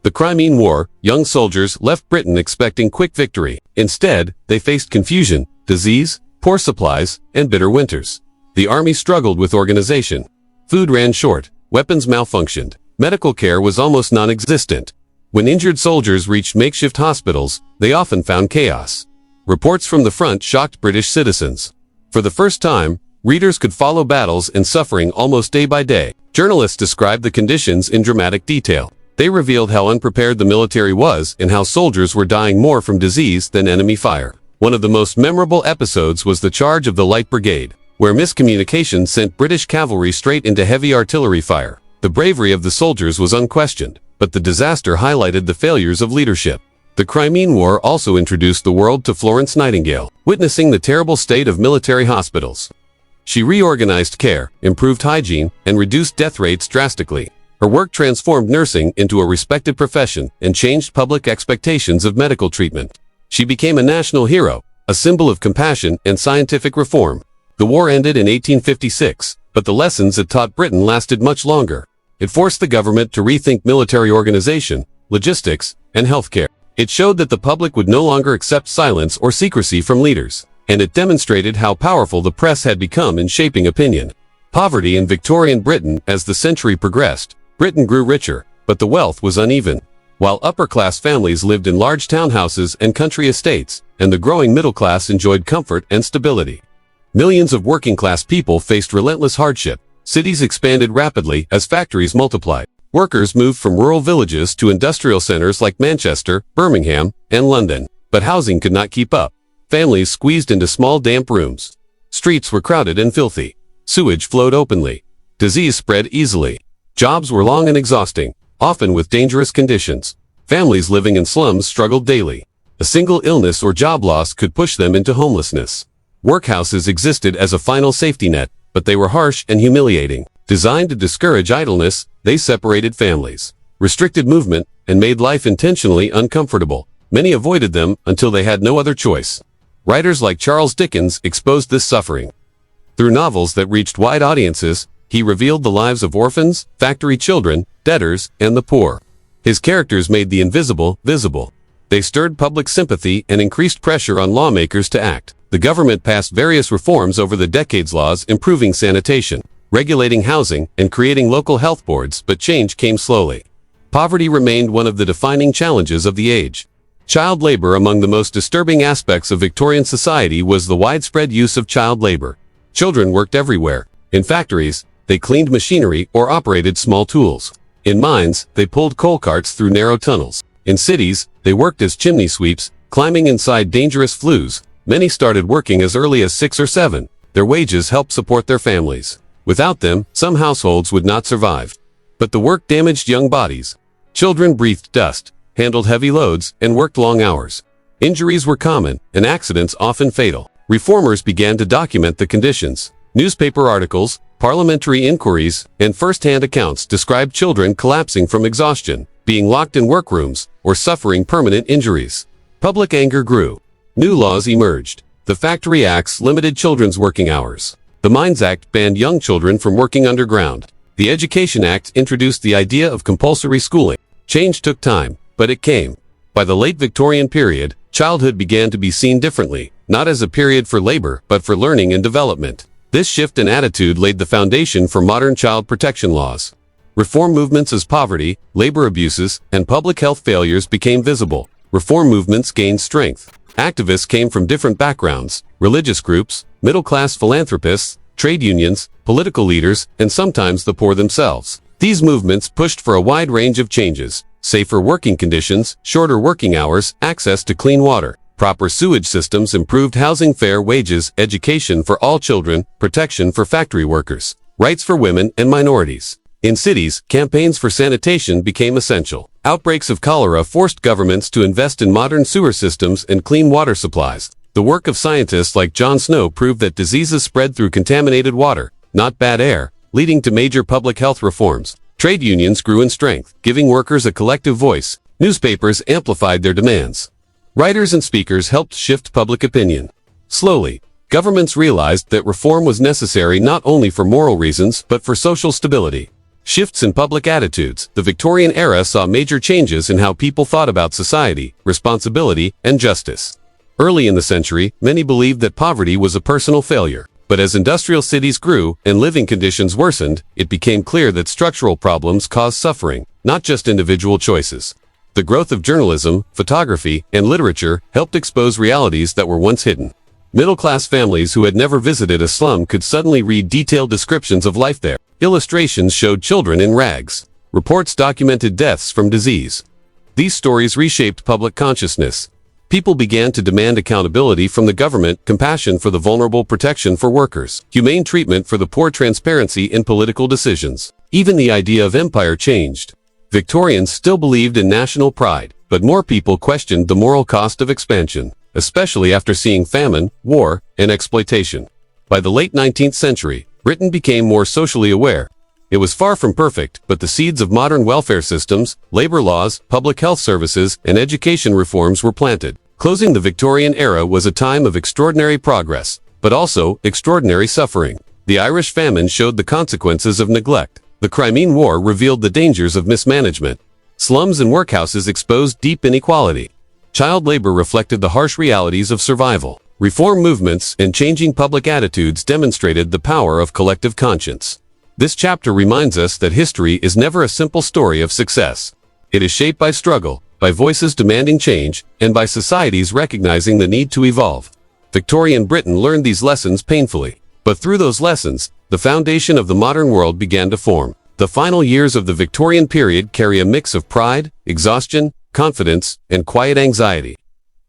The Crimean War, young soldiers left Britain expecting quick victory. Instead, they faced confusion, disease, poor supplies, and bitter winters. The army struggled with organization. Food ran short, weapons malfunctioned, Medical care was almost non-existent. When injured soldiers reached makeshift hospitals, they often found chaos. Reports from the front shocked British citizens. For the first time, readers could follow battles and suffering almost day by day. Journalists described the conditions in dramatic detail. They revealed how unprepared the military was and how soldiers were dying more from disease than enemy fire. One of the most memorable episodes was the charge of the Light Brigade, where miscommunication sent British cavalry straight into heavy artillery fire. The bravery of the soldiers was unquestioned, but the disaster highlighted the failures of leadership. The Crimean War also introduced the world to Florence Nightingale, witnessing the terrible state of military hospitals. She reorganized care, improved hygiene, and reduced death rates drastically. Her work transformed nursing into a respected profession and changed public expectations of medical treatment. She became a national hero, a symbol of compassion and scientific reform. The war ended in 1856, but the lessons it taught Britain lasted much longer. It forced the government to rethink military organization, logistics, and healthcare. It showed that the public would no longer accept silence or secrecy from leaders, and it demonstrated how powerful the press had become in shaping opinion. Poverty in Victorian Britain. As the century progressed, Britain grew richer, but the wealth was uneven. While upper-class families lived in large townhouses and country estates, and the growing middle class enjoyed comfort and stability. Millions of working-class people faced relentless hardship. Cities expanded rapidly as factories multiplied. Workers moved from rural villages to industrial centers like Manchester, Birmingham, and London. But housing could not keep up. Families squeezed into small damp rooms. Streets were crowded and filthy. Sewage flowed openly. Disease spread easily. Jobs were long and exhausting, often with dangerous conditions. Families living in slums struggled daily. A single illness or job loss could push them into homelessness. Workhouses existed as a final safety net, but they were harsh and humiliating. Designed to discourage idleness, they separated families, restricted movement, and made life intentionally uncomfortable. Many avoided them until they had no other choice. Writers like Charles Dickens exposed this suffering. Through novels that reached wide audiences, he revealed the lives of orphans, factory children, debtors, and the poor. His characters made the invisible visible. They stirred public sympathy and increased pressure on lawmakers to act. The government passed various reforms over the decades: laws improving sanitation, regulating housing, and creating local health boards, but change came slowly. Poverty remained one of the defining challenges of the age. Child labor. Among the most disturbing aspects of Victorian society was the widespread use of child labor. Children worked everywhere. In factories, they cleaned machinery or operated small tools. In mines, they pulled coal carts through narrow tunnels. In cities, they worked as chimney sweeps, climbing inside dangerous flues. Many started working as early as 6 or 7. Their wages helped support their families. Without them, some households would not survive. But the work damaged young bodies. Children breathed dust, handled heavy loads, and worked long hours. Injuries were common, and accidents often fatal. Reformers began to document the conditions. Newspaper articles, parliamentary inquiries, and first-hand accounts described children collapsing from exhaustion, being locked in workrooms, or suffering permanent injuries. Public anger grew. New laws emerged. The Factory Acts limited children's working hours. The Mines Act banned young children from working underground. The Education Act introduced the idea of compulsory schooling. Change took time, but it came. By the late Victorian period, childhood began to be seen differently, not as a period for labor, but for learning and development. This shift in attitude laid the foundation for modern child protection laws. Reform movements as poverty, labor abuses, and public health failures became visible. Reform movements gained strength. Activists came from different backgrounds: religious groups, middle-class philanthropists, trade unions, political leaders, and sometimes the poor themselves. These movements pushed for a wide range of changes: safer working conditions, shorter working hours, access to clean water, proper sewage systems, improved housing, fair wages, education for all children, protection for factory workers, rights for women and minorities. In cities, campaigns for sanitation became essential. Outbreaks of cholera forced governments to invest in modern sewer systems and clean water supplies. The work of scientists like John Snow proved that diseases spread through contaminated water, not bad air, leading to major public health reforms. Trade unions grew in strength, giving workers a collective voice. Newspapers amplified their demands. Writers and speakers helped shift public opinion. Slowly, governments realized that reform was necessary not only for moral reasons but for social stability. Shifts in public attitudes. The Victorian era saw major changes in how people thought about society, responsibility, and justice. Early in the century, many believed that poverty was a personal failure. But as industrial cities grew and living conditions worsened, it became clear that structural problems caused suffering, not just individual choices. The growth of journalism, photography, and literature helped expose realities that were once hidden. Middle-class families who had never visited a slum could suddenly read detailed descriptions of life there. Illustrations showed children in rags. Reports documented deaths from disease. These stories reshaped public consciousness. People began to demand accountability from the government, compassion for the vulnerable, protection for workers, humane treatment for the poor, transparency in political decisions. Even the idea of empire changed. Victorians still believed in national pride, but more people questioned the moral cost of expansion, especially after seeing famine, war, and exploitation. By the late 19th century, Britain became more socially aware. It was far from perfect, but the seeds of modern welfare systems, labor laws, public health services, and education reforms were planted. Closing the Victorian era was a time of extraordinary progress, but also extraordinary suffering. The Irish famine showed the consequences of neglect. The Crimean War revealed the dangers of mismanagement. Slums and workhouses exposed deep inequality. Child labor reflected the harsh realities of survival. Reform movements and changing public attitudes demonstrated the power of collective conscience. This chapter reminds us that history is never a simple story of success. It is shaped by struggle, by voices demanding change, and by societies recognizing the need to evolve. Victorian Britain learned these lessons painfully, but through those lessons, the foundation of the modern world began to form. The final years of the Victorian period carry a mix of pride, exhaustion, confidence, and quiet anxiety.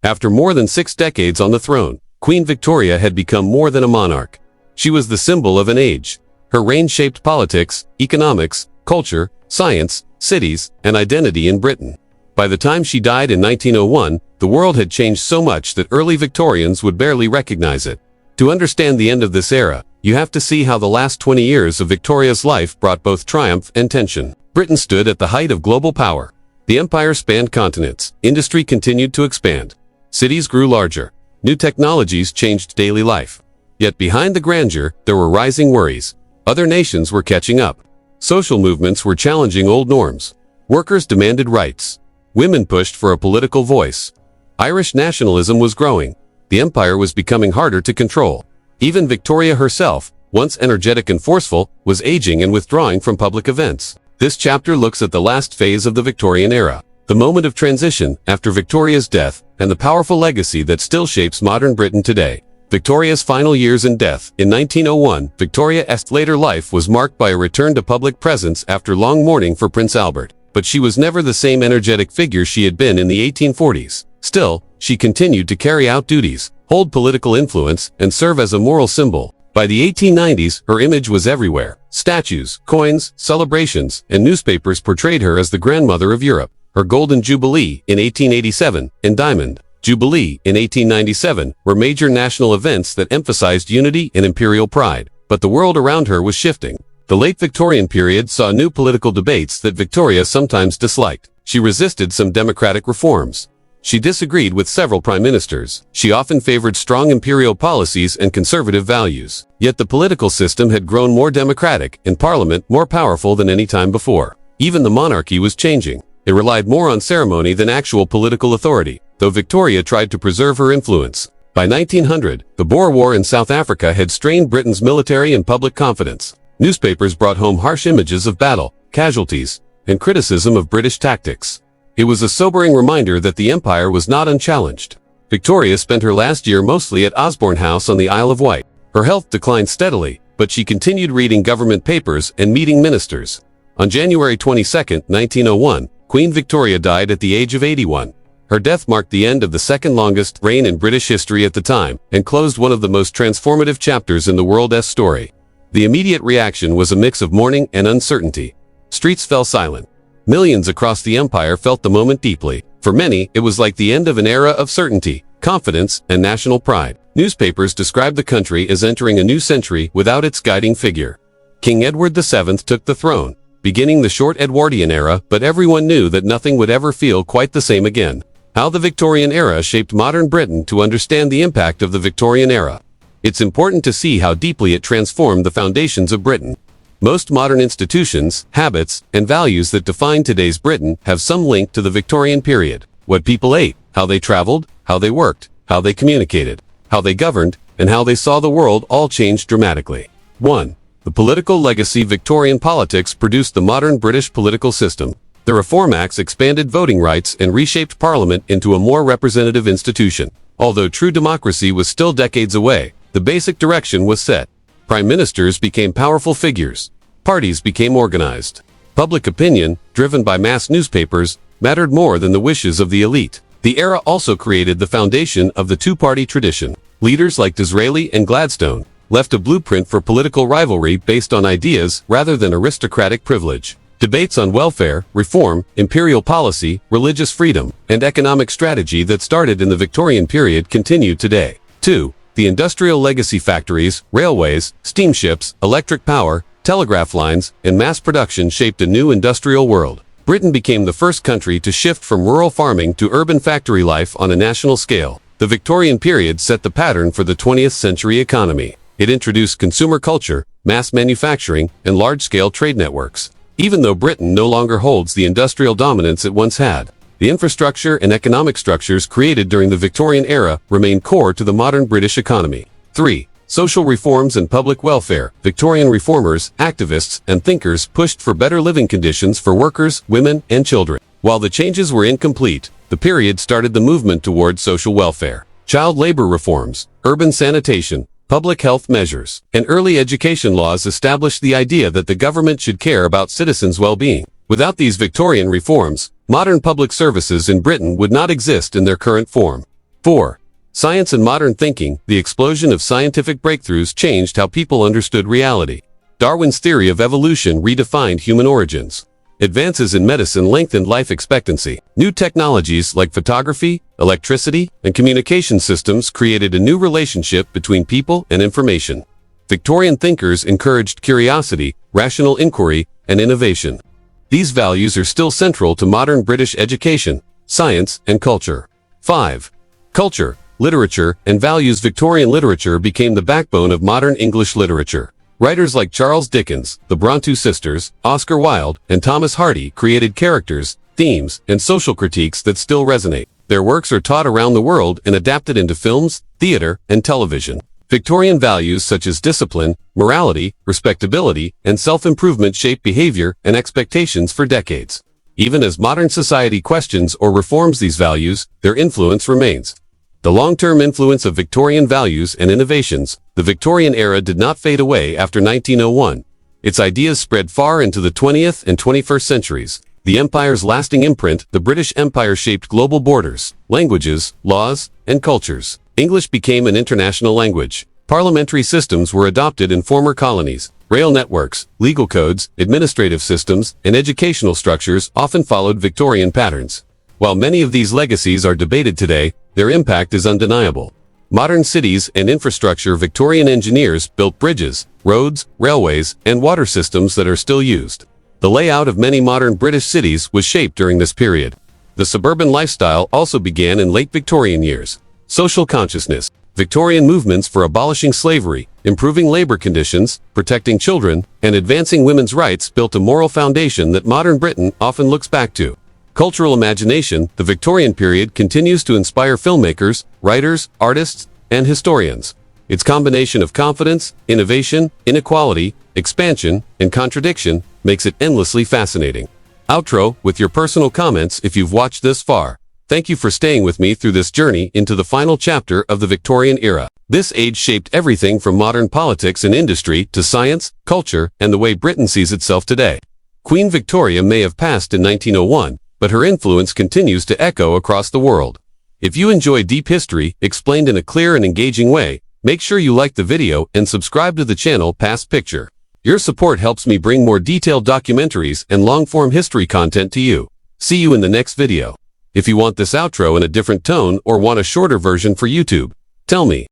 After more than 6 decades on the throne, Queen Victoria had become more than a monarch. She was the symbol of an age. Her reign shaped politics, economics, culture, science, cities, and identity in Britain. By the time she died in 1901, the world had changed so much that early Victorians would barely recognize it. To understand the end of this era, you have to see how the last 20 years of Victoria's life brought both triumph and tension. Britain stood at the height of global power. The empire spanned continents. Industry continued to expand. Cities grew larger. New technologies changed daily life. Yet behind the grandeur, there were rising worries. Other nations were catching up. Social movements were challenging old norms. Workers demanded rights. Women pushed for a political voice. Irish nationalism was growing. The empire was becoming harder to control. Even Victoria herself, once energetic and forceful, was aging and withdrawing from public events. This chapter looks at the last phase of the Victorian era, the moment of transition after Victoria's death, and the powerful legacy that still shapes modern Britain today. Victoria's final years and death. In 1901, Victoria's later life was marked by a return to public presence after long mourning for Prince Albert. But she was never the same energetic figure she had been in the 1840s. Still, she continued to carry out duties, hold political influence, and serve as a moral symbol. By the 1890s, her image was everywhere. Statues, coins, celebrations, and newspapers portrayed her as the grandmother of Europe. Her Golden Jubilee in 1887 and Diamond Jubilee in 1897 were major national events that emphasized unity and imperial pride. But the world around her was shifting. The late Victorian period saw new political debates that Victoria sometimes disliked. She resisted some democratic reforms. She disagreed with several prime ministers. She often favored strong imperial policies and conservative values. Yet the political system had grown more democratic and Parliament more powerful than any time before. Even the monarchy was changing. It relied more on ceremony than actual political authority, though Victoria tried to preserve her influence. By 1900, the Boer War in South Africa had strained Britain's military and public confidence. Newspapers brought home harsh images of battle, casualties, and criticism of British tactics. It was a sobering reminder that the empire was not unchallenged. Victoria spent her last year mostly at Osborne House on the Isle of Wight. Her health declined steadily, but she continued reading government papers and meeting ministers. On January 22, 1901, Queen Victoria died at the age of 81. Her death marked the end of the second longest reign in British history at the time, and closed one of the most transformative chapters in the world's story. The immediate reaction was a mix of mourning and uncertainty. Streets fell silent. Millions across the empire felt the moment deeply. For many, it was like the end of an era of certainty, confidence, and national pride. Newspapers described the country as entering a new century without its guiding figure. King Edward VII took the throne, beginning the short Edwardian era, but everyone knew that nothing would ever feel quite the same again. How the Victorian era shaped modern Britain. To understand the impact of the Victorian era, it's important to see how deeply it transformed the foundations of Britain. Most modern institutions, habits, and values that define today's Britain have some link to the Victorian period. What people ate, how they traveled, how they worked, how they communicated, how they governed, and how they saw the world all changed dramatically. 1. The political legacy. Victorian politics produced the modern British political system. The Reform Acts expanded voting rights and reshaped Parliament into a more representative institution. Although true democracy was still decades away, the basic direction was set. Prime ministers became powerful figures. Parties became organized. Public opinion, driven by mass newspapers, mattered more than the wishes of the elite. The era also created the foundation of the two-party tradition. Leaders like Disraeli and Gladstone left a blueprint for political rivalry based on ideas rather than aristocratic privilege. Debates on welfare, reform, imperial policy, religious freedom, and economic strategy that started in the Victorian period continue today. 2. The industrial legacy. Factories, railways, steamships, electric power, telegraph lines, and mass production shaped a new industrial world. Britain became the first country to shift from rural farming to urban factory life on a national scale. The Victorian period set the pattern for the 20th century economy. It introduced consumer culture, mass manufacturing, and large-scale trade networks. Even though Britain no longer holds the industrial dominance it once had, the infrastructure and economic structures created during the Victorian era remain core to the modern British economy. 3. Social reforms and public welfare. Victorian reformers, activists, and thinkers pushed for better living conditions for workers, women, and children. While the changes were incomplete, the period started the movement toward social welfare. Child labor reforms, urban sanitation, public health measures, and early education laws established the idea that the government should care about citizens' well-being. Without these Victorian reforms, modern public services in Britain would not exist in their current form. 4. Science and modern thinking. The explosion of scientific breakthroughs changed how people understood reality. Darwin's theory of evolution redefined human origins. Advances in medicine lengthened life expectancy. New technologies like photography, electricity, and communication systems created a new relationship between people and information. Victorian thinkers encouraged curiosity, rational inquiry, and innovation. These values are still central to modern British education, science, and culture. 5. Culture, literature, and values. Victorian literature became the backbone of modern English literature. Writers like Charles Dickens, the Bronte sisters, Oscar Wilde, and Thomas Hardy created characters, themes, and social critiques that still resonate. Their works are taught around the world and adapted into films, theater, and television. Victorian values such as discipline, morality, respectability, and self-improvement shape behavior and expectations for decades. Even as modern society questions or reforms these values, their influence remains. The long-term influence of Victorian values and innovations. The Victorian era did not fade away after 1901. Its ideas spread far into the 20th and 21st centuries. The empire's lasting imprint. The British Empire shaped global borders, languages, laws, and cultures. English became an international language. Parliamentary systems were adopted in former colonies. Rail networks, legal codes, administrative systems, and educational structures often followed Victorian patterns. While many of these legacies are debated today, their impact is undeniable. Modern cities and infrastructure. Victorian engineers built bridges, roads, railways, and water systems that are still used. The layout of many modern British cities was shaped during this period. The suburban lifestyle also began in late Victorian years. Social consciousness. Victorian movements for abolishing slavery, improving labor conditions, protecting children, and advancing women's rights built a moral foundation that modern Britain often looks back to. Cultural imagination. The Victorian period continues to inspire filmmakers, writers, artists, and historians. Its combination of confidence, innovation, inequality, expansion, and contradiction makes it endlessly fascinating. Outro, with your personal comments if you've watched this far. Thank you for staying with me through this journey into the final chapter of the Victorian era. This age shaped everything from modern politics and industry to science, culture, and the way Britain sees itself today. Queen Victoria may have passed in 1901, but her influence continues to echo across the world. If you enjoy deep history, explained in a clear and engaging way, make sure you like the video and subscribe to the channel Past Picture. Your support helps me bring more detailed documentaries and long-form history content to you. See you in the next video. If you want this outro in a different tone or want a shorter version for YouTube, tell me.